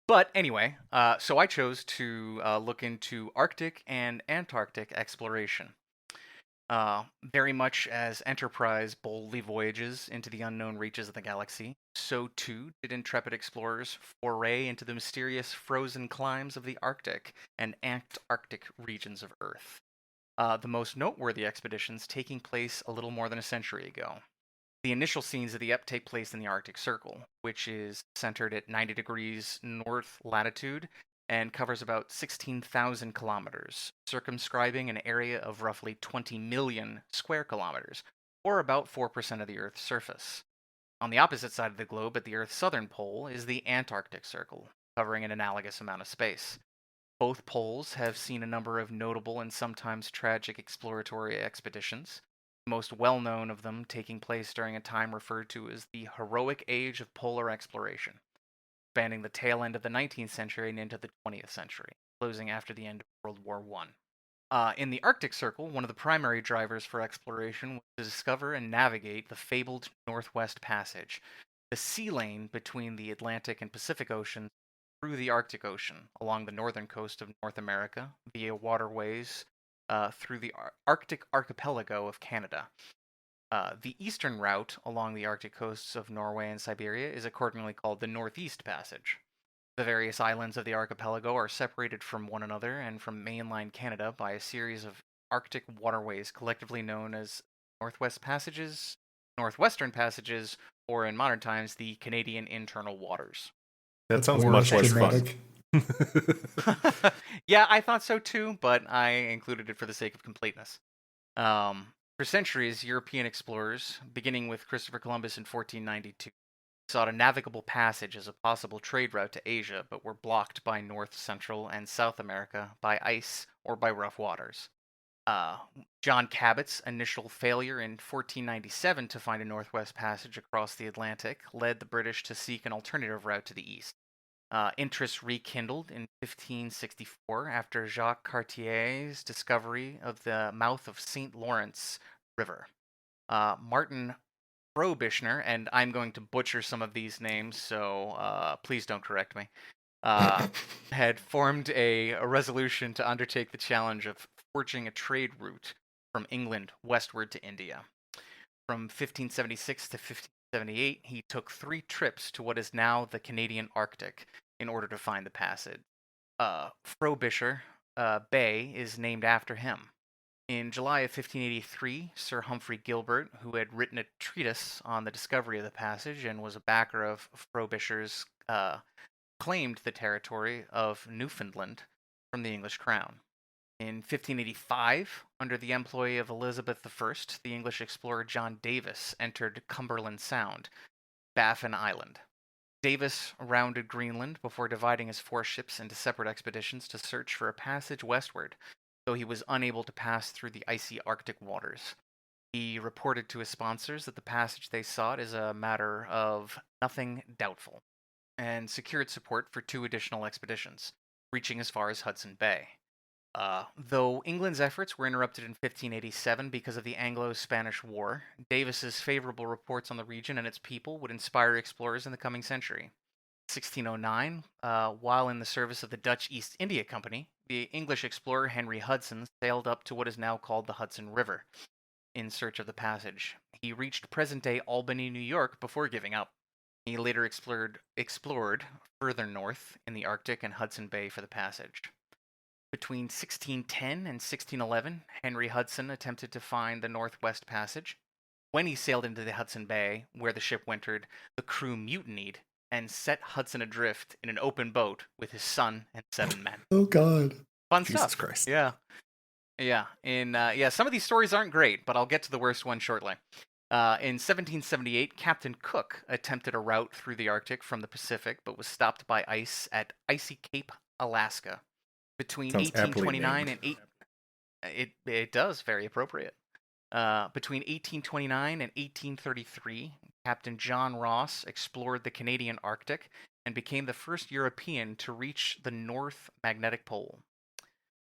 But anyway, so I chose to look into Arctic and Antarctic exploration. Very much as Enterprise boldly voyages into the unknown reaches of the galaxy, so too did intrepid explorers foray into the mysterious frozen climes of the Arctic and Antarctic regions of Earth. The most noteworthy expeditions taking place a little more than a century ago. The initial scenes of the EP take place in the Arctic Circle, which is centered at 90 degrees north latitude and covers about 16,000 kilometers, circumscribing an area of roughly 20 million square kilometers, or about 4% of the Earth's surface. On the opposite side of the globe, at the Earth's southern pole, is the Antarctic Circle, covering an analogous amount of space. Both poles have seen a number of notable and sometimes tragic exploratory expeditions, the most well-known of them taking place during a time referred to as the heroic age of polar exploration, spanning the tail end of the 19th century and into the 20th century, closing after the end of World War I. In the Arctic Circle, one of the primary drivers for exploration was to discover and navigate the fabled Northwest Passage, the sea lane between the Atlantic and Pacific Oceans through the Arctic Ocean along the northern coast of North America via waterways through the Arctic archipelago of Canada. The eastern route along the Arctic coasts of Norway and Siberia is accordingly called the Northeast Passage. The various islands of the archipelago are separated from one another and from mainland Canada by a series of Arctic waterways collectively known as Northwest Passages, Northwestern Passages, or in modern times, the Canadian Internal Waters. That sounds More much less fun. dramatic. Yeah, I thought so too, but I included it for the sake of completeness. For centuries, European explorers, beginning with Christopher Columbus in 1492, sought a navigable passage as a possible trade route to Asia, but were blocked by North, Central, and South America by ice or by rough waters. John Cabot's initial failure in 1497 to find a Northwest Passage across the Atlantic led the British to seek an alternative route to the east. Interest rekindled in 1564 after Jacques Cartier's discovery of the mouth of St. Lawrence River. Martin Frobisher, and I'm going to butcher some of these names, so please don't correct me, had formed a resolution to undertake the challenge of forging a trade route from England westward to India. From 1576 to 1578, he took 3 trips to what is now the Canadian Arctic in order to find the passage. Frobisher Bay is named after him. In July of 1583, Sir Humphrey Gilbert, who had written a treatise on the discovery of the passage and was a backer of Frobisher's, claimed the territory of Newfoundland from the English crown. In 1585, under the employ of Elizabeth I, the English explorer John Davis entered Cumberland Sound, Baffin Island. Davis rounded Greenland before dividing his 4 ships into separate expeditions to search for a passage westward, though he was unable to pass through the icy Arctic waters. He reported to his sponsors that the passage they sought is a matter of nothing doubtful, and secured support for 2 additional expeditions, reaching as far as Hudson Bay. Though England's efforts were interrupted in 1587 because of the Anglo-Spanish War, Davis's favorable reports on the region and its people would inspire explorers in the coming century. 1609, while in the service of the Dutch East India Company, the English explorer Henry Hudson sailed up to what is now called the Hudson River in search of the passage. He reached present-day Albany, New York before giving up. He later explored further north in the Arctic and Hudson Bay for the passage. Between 1610 and 1611, Henry Hudson attempted to find the Northwest Passage. When he sailed into the Hudson Bay, where the ship wintered, the crew mutinied and set Hudson adrift in an open boat with his son and 7 men. Oh, God. Fun Jesus stuff. Christ. Yeah. Some of these stories aren't great, but I'll get to the worst one shortly. In 1778, Captain Cook attempted a route through the Arctic from the Pacific, but was stopped by ice at Icy Cape, Alaska. Between Sounds aptly 1829 named. and it does, very appropriate. Between 1829 and 1833, Captain John Ross explored the Canadian Arctic and became the first European to reach the North Magnetic Pole.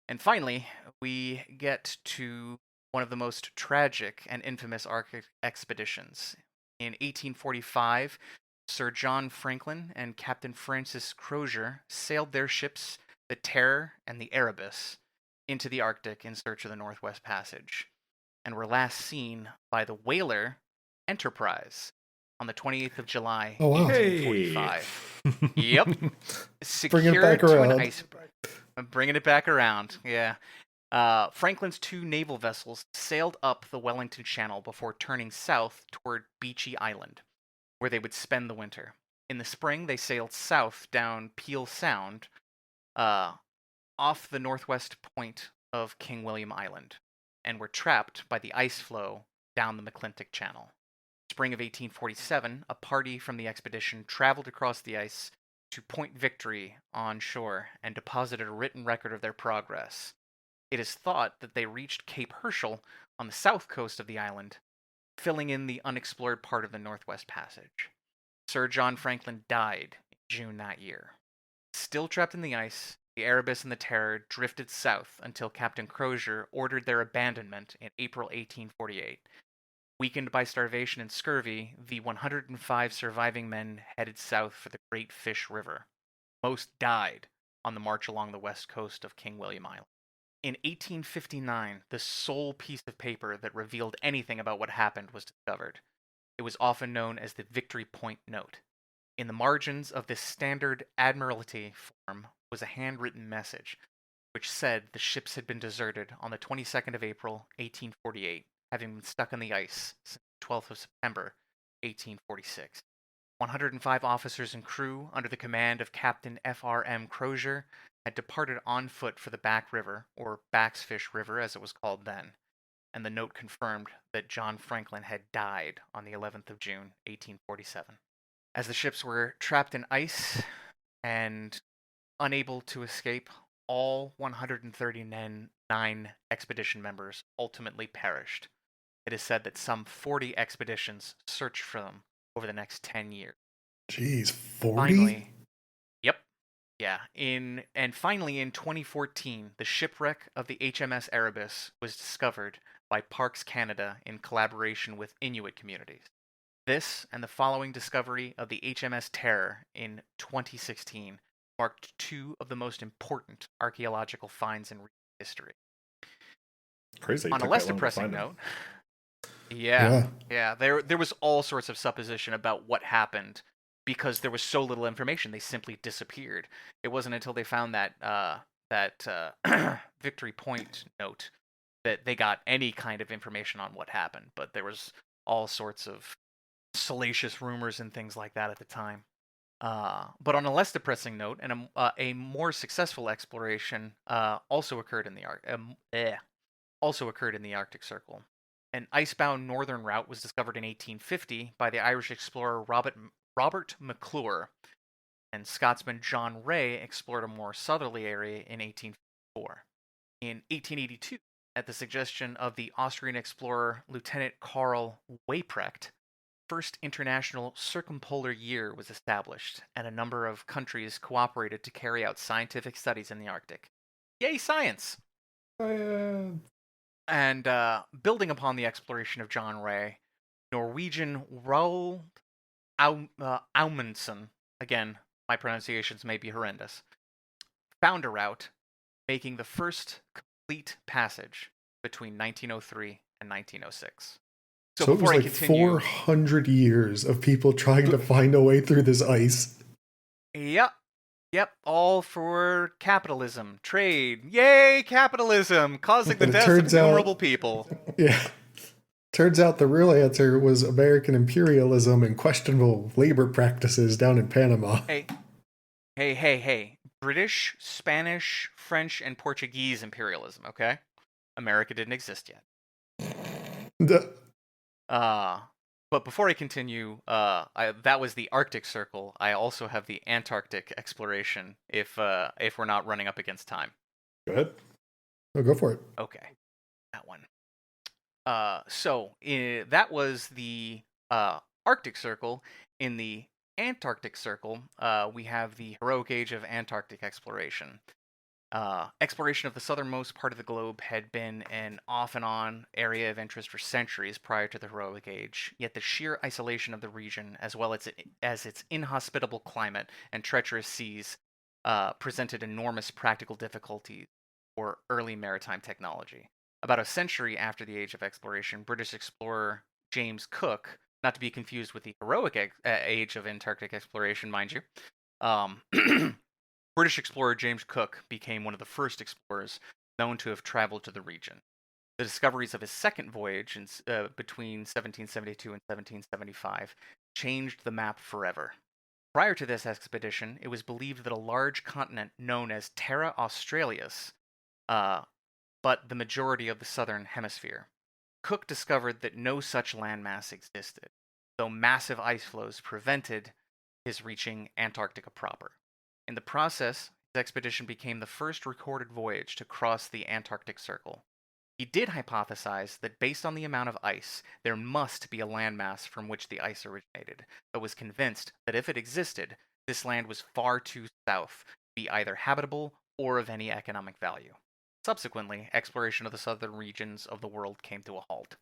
And finally, we get to one of the most tragic and infamous Arctic expeditions. In 1845, Sir John Franklin and Captain Francis Crozier sailed their ships, the Terror and the Erebus, into the Arctic in search of the Northwest Passage, and were last seen by the whaler Enterprise on the 28th of July, Oh, wow. 1845. Yep. Bringing it Secured back to an around. iceberg. Bringing it back around, yeah. Franklin's 2 naval vessels sailed up the Wellington Channel before turning south toward Beechy Island, where they would spend the winter. In the spring, they sailed south down Peel Sound, off the northwest point of King William Island, and were trapped by the ice flow down the McClintock Channel. Spring of 1847, a party from the expedition traveled across the ice to Point Victory on shore and deposited a written record of their progress. It is thought that they reached Cape Herschel on the south coast of the island, filling in the unexplored part of the Northwest Passage. Sir John Franklin died in June that year. Still trapped in the ice, the Erebus and the Terror drifted south until Captain Crozier ordered their abandonment in April 1848. Weakened by starvation and scurvy, the 105 surviving men headed south for the Great Fish River. Most died on the march along the west coast of King William Island. In 1859, the sole piece of paper that revealed anything about what happened was discovered. It was often known as the Victory Point Note. In the margins of this standard Admiralty form was a handwritten message, which said the ships had been deserted on the 22nd of April, 1848, having been stuck on the ice since the 12th of September, 1846. 105 officers and crew, under the command of Captain F.R.M. Crozier, had departed on foot for the Back River, or Backsfish River as it was called then, and the note confirmed that John Franklin had died on the 11th of June, 1847. As the ships were trapped in ice and unable to escape, all 139 expedition members ultimately perished. It is said that some 40 expeditions searched for them over the next 10 years. Jeez, 40? Finally, yep. Yeah, finally in 2014, the shipwreck of the HMS Erebus was discovered by Parks Canada in collaboration with Inuit communities. This and the following discovery of the HMS Terror in 2016 marked two of the most important archaeological finds in history. Crazy. On a less depressing note, yeah, there was all sorts of supposition about what happened because there was so little information. They simply disappeared. It wasn't until they found that Victory Point note that they got any kind of information on what happened. But there was all sorts of salacious rumors and things like that at the time. But on a less depressing note, and a more successful exploration also occurred in the Arctic Circle. An icebound northern route was discovered in 1850 by the Irish explorer Robert McClure, and Scotsman John Rae explored a more southerly area in 1854. In 1882, at the suggestion of the Austrian explorer Lieutenant Karl Weyprecht, first international circumpolar year was established, and a number of countries cooperated to carry out scientific studies in the Arctic. Yay, science! And building upon the exploration of John Rae, Norwegian Roald Amundsen, again, my pronunciations may be horrendous, found a route, making the first complete passage between 1903 and 1906. So it was like 400 years of people trying to find a way through this ice. Yep, all for capitalism, trade. Yay, capitalism, causing the deaths of innumerable people. Yeah. Turns out the real answer was American imperialism and questionable labor practices down in Panama. Hey. British, Spanish, French, and Portuguese imperialism, okay? America didn't exist yet. But before I continue, that was the Arctic Circle. I also have the Antarctic exploration. If we're not running up against time. Go ahead. Oh, go for it. Okay, that one. That was the Arctic Circle. In the Antarctic Circle, we have the heroic age of Antarctic exploration. Exploration of the southernmost part of the globe had been an off-and-on area of interest for centuries prior to the heroic age, yet the sheer isolation of the region, as well as its inhospitable climate and treacherous seas, presented enormous practical difficulties for early maritime technology. About a century after the age of exploration, British explorer James Cook, not to be confused with the heroic age of Antarctic exploration, mind you, British explorer James Cook became one of the first explorers known to have traveled to the region. The discoveries of his second voyage between 1772 and 1775 changed the map forever. Prior to this expedition, it was believed that a large continent known as Terra Australis, but the majority of the southern hemisphere. Cook discovered that no such landmass existed, though massive ice flows prevented his reaching Antarctica proper. In the process, his expedition became the first recorded voyage to cross the Antarctic Circle. He did hypothesize that based on the amount of ice, there must be a landmass from which the ice originated, but was convinced that if it existed, this land was far too south to be either habitable or of any economic value. Subsequently, exploration of the southern regions of the world came to a halt.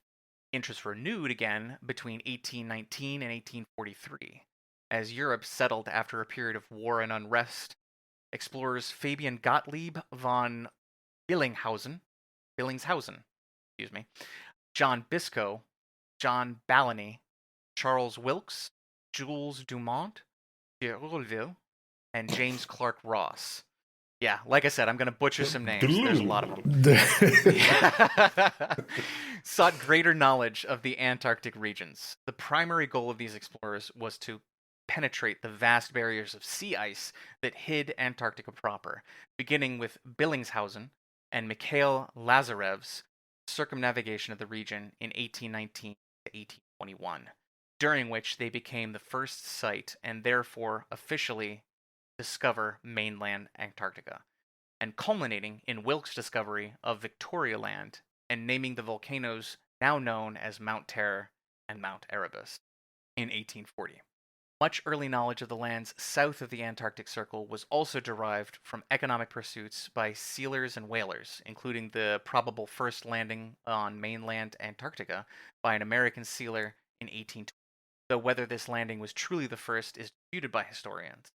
Interest renewed again between 1819 and 1843. As Europe settled after a period of war and unrest, explorers Fabian Gottlieb von Billingshausen, John Biscoe, John Balleny, Charles Wilkes, Jules Dumont, Pierre Rouville, and James Clark Ross. Yeah, like I said, I'm going to butcher some names. There's a lot of them. Sought greater knowledge of the Antarctic regions. The primary goal of these explorers was to penetrate the vast barriers of sea ice that hid Antarctica proper, beginning with Billingshausen and Mikhail Lazarev's circumnavigation of the region in 1819 to 1821, during which they became the first site and therefore officially discover mainland Antarctica, and culminating in Wilkes' discovery of Victoria Land and naming the volcanoes now known as Mount Terror and Mount Erebus in 1840. Much early knowledge of the lands south of the Antarctic Circle was also derived from economic pursuits by sealers and whalers, including the probable first landing on mainland Antarctica by an American sealer in 1820, though whether this landing was truly the first is disputed by historians.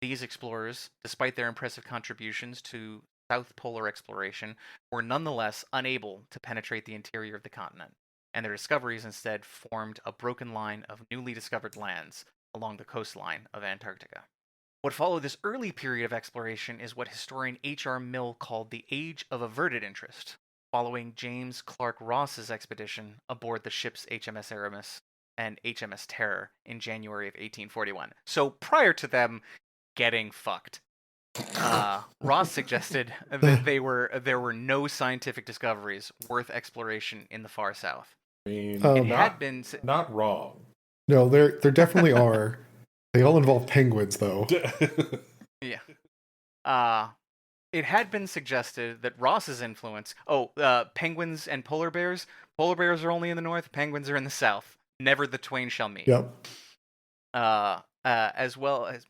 These explorers, despite their impressive contributions to South Polar exploration, were nonetheless unable to penetrate the interior of the continent, and their discoveries instead formed a broken line of newly discovered lands along the coastline of Antarctica. What followed this early period of exploration is what historian H.R. Mill called the Age of Averted Interest, following James Clark Ross's expedition aboard the ships HMS Aramis and HMS Terror in January of 1841. So prior to them getting fucked, Ross suggested that there were no scientific discoveries worth exploration in the far south. I mean, It had been not wrong. No, there definitely are. They all involve penguins, though. Yeah. It had been suggested that Ross's influence. Penguins and polar bears. Polar bears are only in the north. Penguins are in the south. Never the twain shall meet. Yep. As well as.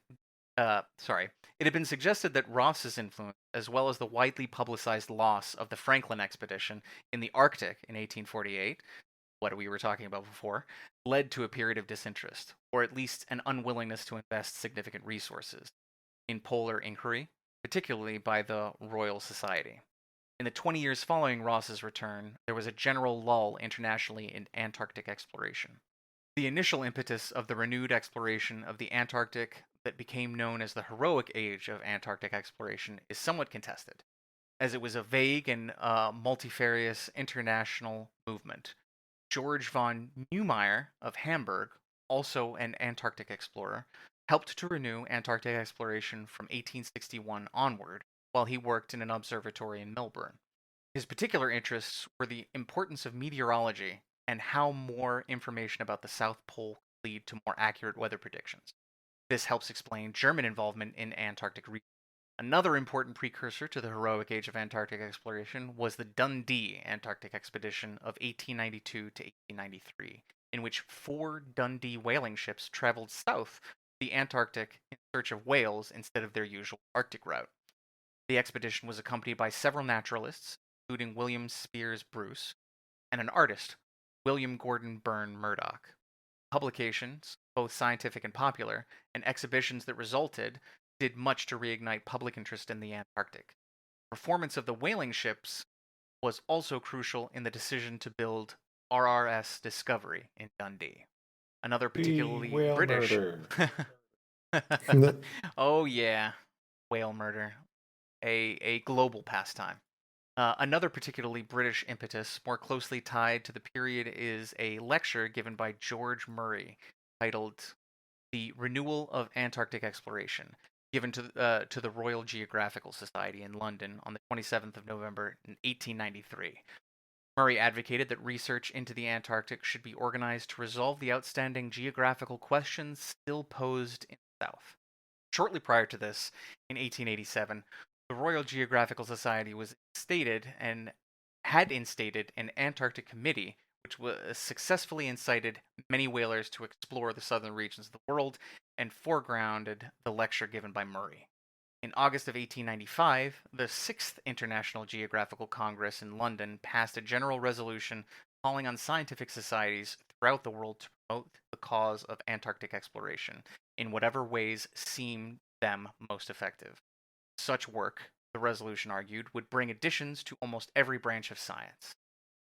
It had been suggested that Ross's influence, as well as the widely publicized loss of the Franklin expedition in the Arctic in 1848, what we were talking about before, led to a period of disinterest, or at least an unwillingness to invest significant resources in polar inquiry, particularly by the Royal Society. In the 20 years following Ross's return, there was a general lull internationally in Antarctic exploration. The initial impetus of the renewed exploration of the Antarctic that became known as the heroic age of Antarctic exploration is somewhat contested, as it was a vague and multifarious international movement. George von Neumayer of Hamburg, also an Antarctic explorer, helped to renew Antarctic exploration from 1861 onward while he worked in an observatory in Melbourne. His particular interests were the importance of meteorology and how more information about the South Pole could lead to more accurate weather predictions. This helps explain German involvement in Antarctic region. Another important precursor to the heroic age of Antarctic exploration was the Dundee Antarctic expedition of 1892 to 1893, in which 4 Dundee whaling ships traveled south to the Antarctic in search of whales instead of their usual Arctic route. The expedition was accompanied by several naturalists, including William Spears Bruce, and an artist, William Gordon Byrne Murdoch. Publications, both scientific and popular, and exhibitions that resulted did much to reignite public interest in the Antarctic. Performance of the whaling ships was also crucial in the decision to build RRS Discovery in Dundee. Another particularly whale British. murder. Oh yeah, whale murder, a global pastime. Another particularly British impetus, more closely tied to the period, is a lecture given by George Murray titled "The Renewal of Antarctic Exploration," given to the Royal Geographical Society in London on the 27th of November in 1893. Murray advocated that research into the Antarctic should be organized to resolve the outstanding geographical questions still posed in south. Shortly prior to this, in 1887, the Royal Geographical Society had instated an Antarctic Committee, which was successfully incited many whalers to explore the southern regions of the world and foregrounded the lecture given by Murray. In August of 1895, the Sixth International Geographical Congress in London passed a general resolution calling on scientific societies throughout the world to promote the cause of Antarctic exploration in whatever ways seemed them most effective. Such work, the resolution argued, would bring additions to almost every branch of science.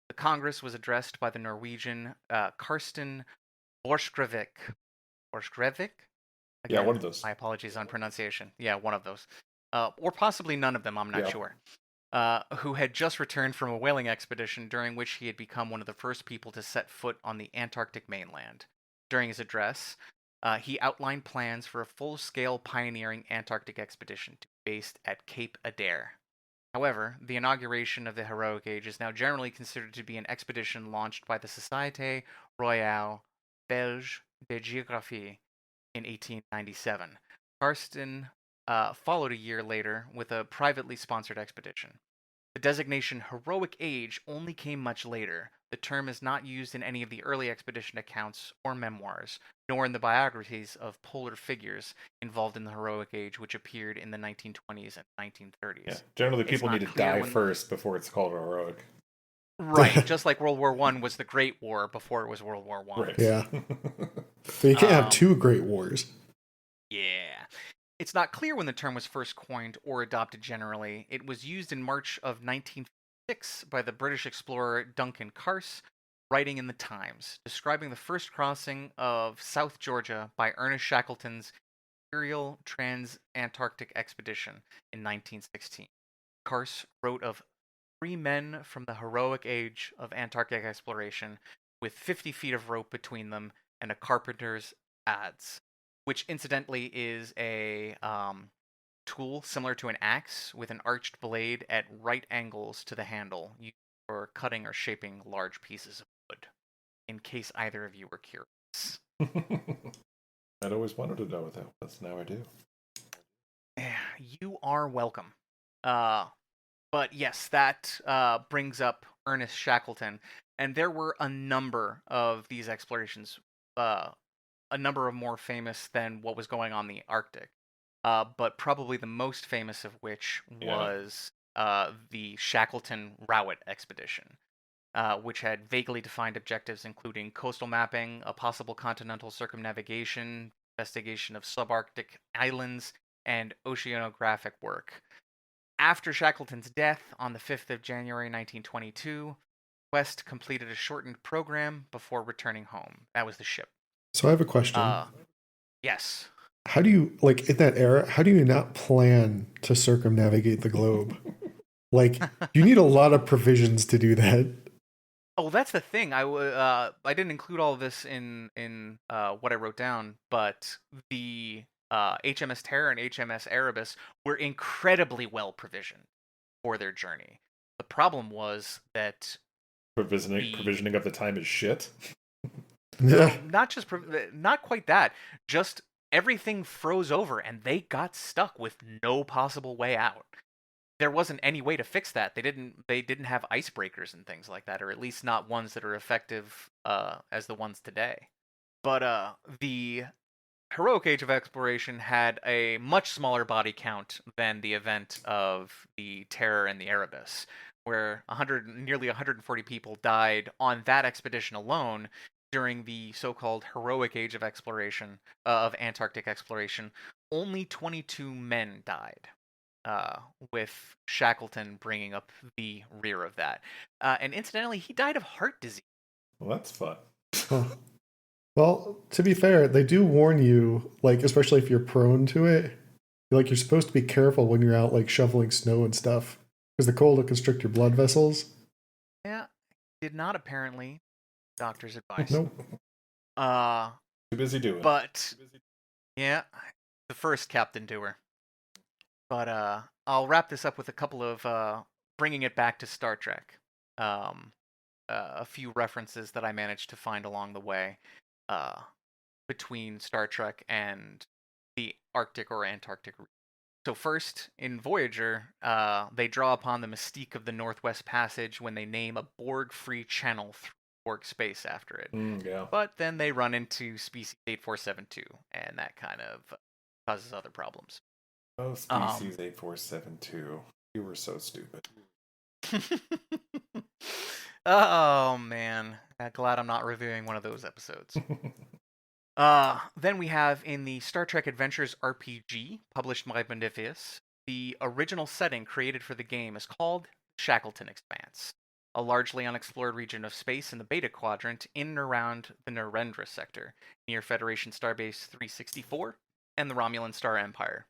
The Congress was addressed by the Norwegian Karsten Borchgrevink. Borchgrevink? Yeah, one Again, of those. my apologies on pronunciation. Yeah, one of those. Or possibly none of them, I'm not Yeah. sure. Who had just returned from a whaling expedition during which he had become one of the first people to set foot on the Antarctic mainland. During his address, he outlined plans for a full-scale pioneering Antarctic expedition to be based at Cape Adare. However, the inauguration of the heroic age is now generally considered to be an expedition launched by the Société Royale Belge de Géographie in 1897. Karsten followed a year later with a privately sponsored expedition. The designation heroic age only came much later. The term is not used in any of the early expedition accounts or memoirs, nor in the biographies of polar figures involved in the heroic age, which appeared in the 1920s and 1930s. Yeah. Generally, It's people not need to clear die when- first before it's called heroic. Right, just like World War I was the Great War before it was World War I. Right. Yeah. They can't have two great wars. Yeah. It's not clear when the term was first coined or adopted generally. It was used in March of 1956 by the British explorer Duncan Carse, writing in the Times, describing the first crossing of South Georgia by Ernest Shackleton's Imperial Trans-Antarctic Expedition in 1916. Carse wrote of 3 men from the heroic age of Antarctic exploration with 50 feet of rope between them and a carpenter's adze, which incidentally is a tool similar to an axe with an arched blade at right angles to the handle, used for cutting or shaping large pieces of wood, in case either of you were curious. I'd always wanted to know what that was. Now I do. You are welcome. But yes, that brings up Ernest Shackleton, and there were a number of these explorations, a number of more famous than what was going on in the Arctic. But probably the most famous of which was the Shackleton-Rowett expedition, which had vaguely defined objectives including coastal mapping, a possible continental circumnavigation, investigation of subarctic islands, and oceanographic work. After Shackleton's death on the 5th of January 1922, Quest completed a shortened program before returning home. That was the ship. So I have a question. Yes. How do you, like, in that era, how do you not plan to circumnavigate the globe? Like, you need a lot of provisions to do that. Oh, that's the thing. I didn't include all of this in what I wrote down, but the HMS Terror and HMS Erebus were incredibly well provisioned for their journey. The problem was that Provisioning of the time is shit. Yeah. not quite that. Just everything froze over and they got stuck with no possible way out. There wasn't any way to fix that. They didn't have icebreakers and things like that, or at least not ones that are effective as the ones today. But the heroic age of exploration had a much smaller body count than the event of the Terror and the Erebus, where nearly 140 people died on that expedition alone during the so-called heroic age of exploration of Antarctic exploration. Only 22 men died, with Shackleton bringing up the rear of that. And incidentally, he died of heart disease. Well, that's fun. Huh. Well, to be fair, they do warn you, like, especially if you're prone to it, like, you're supposed to be careful when you're out, like, shoveling snow and stuff, because the cold will constrict your blood vessels. Yeah, did not apparently. Doctor's advice. Nope. Too busy doing. But yeah, the first Captain Doer. But I'll wrap this up with a couple of bringing it back to Star Trek. A few references that I managed to find along the way between Star Trek and the Arctic or Antarctic region. So first, in Voyager, they draw upon the mystique of the Northwest Passage when they name a Borg-free channel through Borg space after it. Yeah. But then they run into Species 8472, and that kind of causes other problems. Oh, Species 8472. You were so stupid. Oh, man. I'm glad I'm not reviewing one of those episodes. Then we have in the Star Trek Adventures RPG, published by Modiphius, the original setting created for the game is called Shackleton Expanse, a largely unexplored region of space in the Beta Quadrant in and around the Narendra sector, near Federation Starbase 364 and the Romulan Star Empire.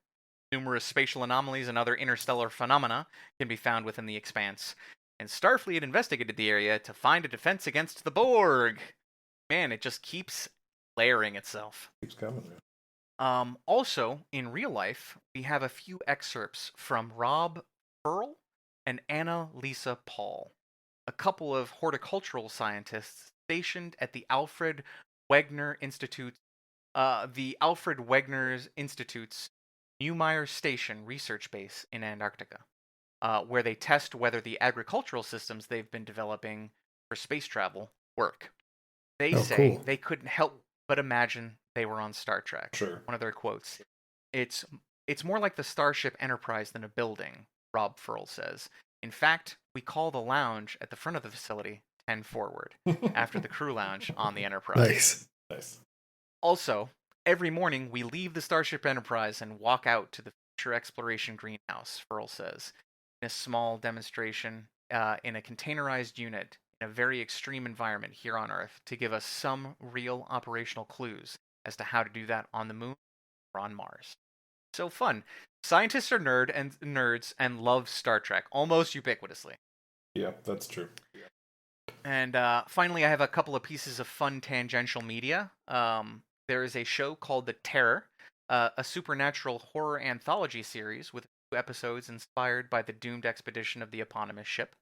Numerous spatial anomalies and other interstellar phenomena can be found within the expanse, and Starfleet investigated the area to find a defense against the Borg. Man, it just keeps layering itself. Keeps coming. Also, in real life, we have a few excerpts from Rob Pearl and Anna Lisa Paul, a couple of horticultural scientists stationed at the Alfred Wegener Institute's Neumayer Station research base in Antarctica, where they test whether the agricultural systems they've been developing for space travel work. They say cool. they couldn't help but imagine they were on Star Trek. Sure. One of their quotes. It's more like the Starship Enterprise than a building, Rob Furl says. In fact, we call the lounge at the front of the facility 10 Forward, after the crew lounge on the Enterprise. Nice. Also, every morning we leave the Starship Enterprise and walk out to the future exploration greenhouse, Furl says, in a small demonstration in a containerized unit in a very extreme environment here on Earth to give us some real operational clues as to how to do that on the moon or on Mars. So fun. Scientists are nerds and love Star Trek almost ubiquitously. Yep, that's true. And finally, I have a couple of pieces of fun tangential media. There is a show called The Terror, a supernatural horror anthology series with 2 episodes inspired by the doomed expedition of the eponymous ship.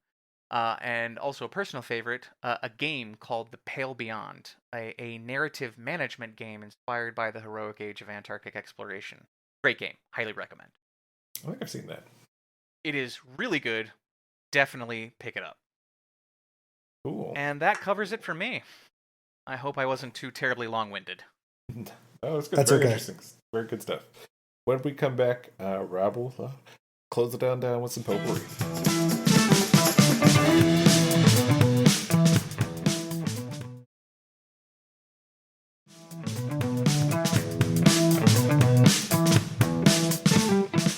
And also a personal favorite, a game called The Pale Beyond, a narrative management game inspired by the heroic age of Antarctic exploration. Great game. Highly recommend. I think I've seen that. It is really good. Definitely pick it up. Cool. And that covers it for me. I hope I wasn't too terribly long-winded. Oh, it's good. That's Very okay. interesting. Very good stuff. When we come back, Rob will close it down with some potpourri.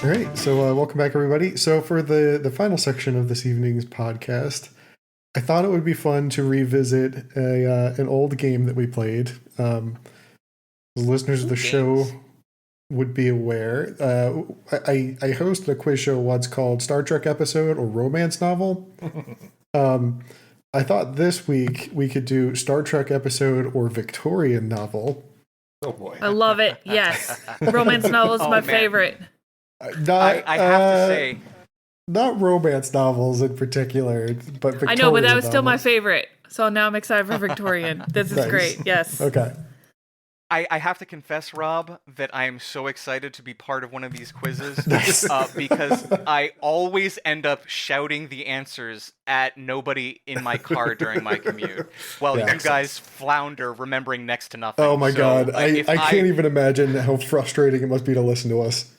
All right, so welcome back, everybody. So for the final section of this evening's podcast, I thought it would be fun to revisit an old game that we played. The listeners of the show would be aware. I hosted a quiz show once called Star Trek Episode or Romance Novel. I thought this week we could do Star Trek Episode or Victorian Novel. Oh boy. I love it. Yes. Romance novels my favorite. Not, I have to say, not romance novels in particular, but Victorian I know, but that was still my novels. favorite. So now I'm excited for Victorian. This is Nice. great. Yes. Okay. I have to confess, Rob, that I am so excited to be part of one of these quizzes Nice. because I always end up shouting the answers at nobody in my car during my commute, while Yeah. you guys flounder remembering next to nothing. Oh my So, god. like, I can't even imagine how frustrating it must be to listen to us.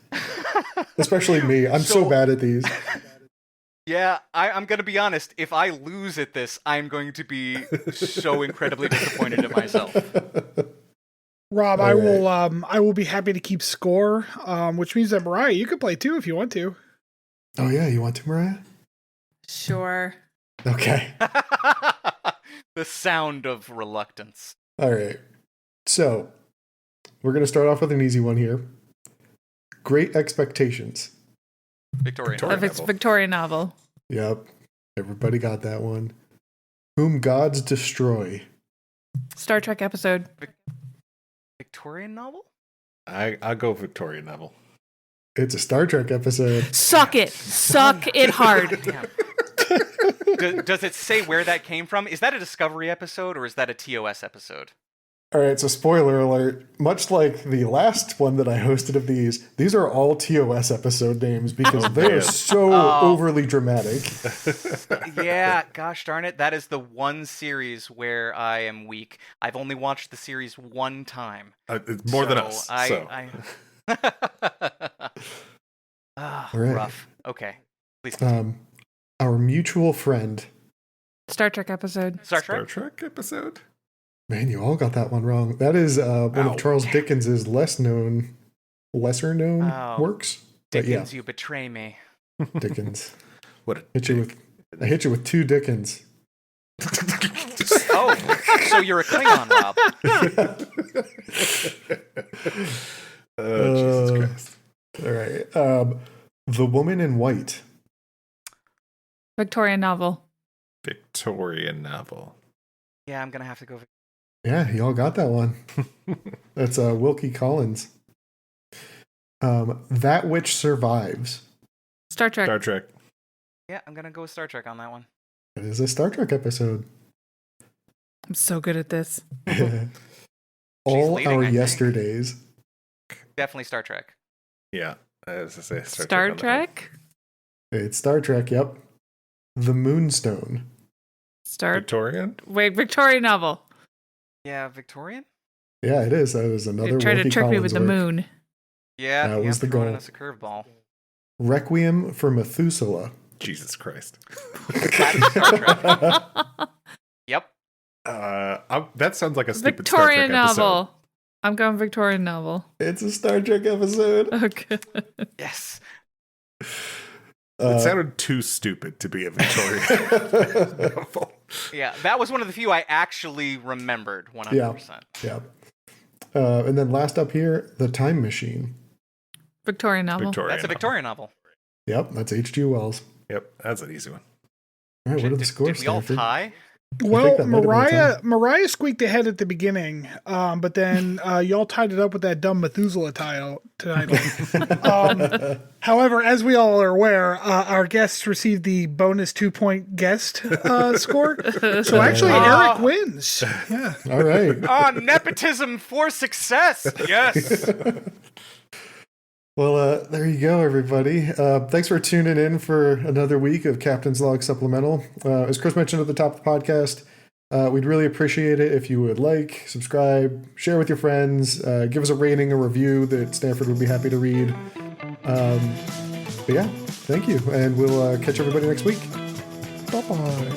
Especially me. I'm so bad at these. Yeah, I'm going to be honest. If I lose at this, I'm going to be so incredibly disappointed at myself. Rob, All I will be happy to keep score, which means that Mariah, you could play too if you want to. Oh yeah, you want to, Mariah? Sure. Okay. The sound of reluctance. All right. So, we're going to start off with an easy one here. Great Expectations. Victorian. Victorian. If it's Victorian novel. Yep. Everybody got that one. Whom Gods Destroy. Star Trek episode. Victorian novel? I'll go Victorian Novel. It's a Star Trek episode. Suck it. Suck it hard. Damn. Does it say where that came from? Is that a Discovery episode or is that a TOS episode? All right, so spoiler alert. Much like the last one that I hosted of these are all TOS episode names because they are so overly dramatic. Yeah, gosh darn it. That is the one series where I am weak. I've only watched the series one time. It's more than us. All right. Rough. Okay. Please continue. Our mutual friend. Star Trek episode. Star Star Trek? Trek episode. Man, you all got that one wrong. That is one of Charles Dickens's lesser known works. Dickens, you betray me. Dickens. What I hit you with two Dickens. Oh, so you're a Klingon, Rob. Jesus Christ. All right. The Woman in White. Victorian novel. Victorian novel. Yeah, I'm going to have to go. Yeah, y'all got that one. That's Wilkie Collins. That Which Survives. Star Trek. Star Trek. Yeah, I'm going to go with Star Trek on that one. It is a Star Trek episode. I'm so good at this. All leading, Our I think. Yesterdays. Definitely Star Trek. Yeah. I was going to say Star Trek? It's Star Trek, yep. The Moonstone. Victorian? Wait, Victorian novel. Yeah, Victorian? Yeah, it is. That was another They tried to Wilkie trick me Collins with the work. moon. Yeah, That was the throwing goal. us a curveball. Requiem for Methuselah. Jesus Christ. That is Star Trek. Yep. That sounds like a stupid Victorian Star Trek episode. novel. I'm going Victorian novel. It's a Star Trek episode. Okay. Yes. It sounded too stupid to be a Victorian novel. Yeah, that was one of the few I actually remembered 100%. Yeah. And then last up here, The Time Machine. Victorian novel. That's a Victorian novel. Yep, that's H.G. Wells. Yep, that's an easy one. All right, what are the scores, Did we all Stanford? tie? Well, that might have been a Mariah squeaked ahead at the beginning, but then y'all tied it up with that dumb Methuselah title. However, as we all are aware, our guests received the bonus 2-point guest score. So actually, Eric wins. Yeah. All right. Nepotism for success. Yes. Well, there you go, everybody. Thanks for tuning in for another week of Captain's Log Supplemental. As Chris mentioned at the top of the podcast, we'd really appreciate it if you would like, subscribe, share with your friends, give us a rating, a review that Stanford would be happy to read. But yeah, thank you, and we'll catch everybody next week. Bye-bye.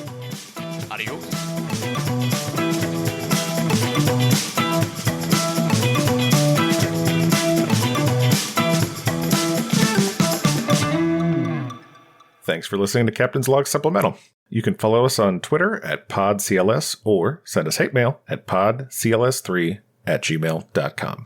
Adios. Thanks for listening to Captain's Log Supplemental. You can follow us on Twitter at PodCLS or send us hate mail at podcls3@gmail.com.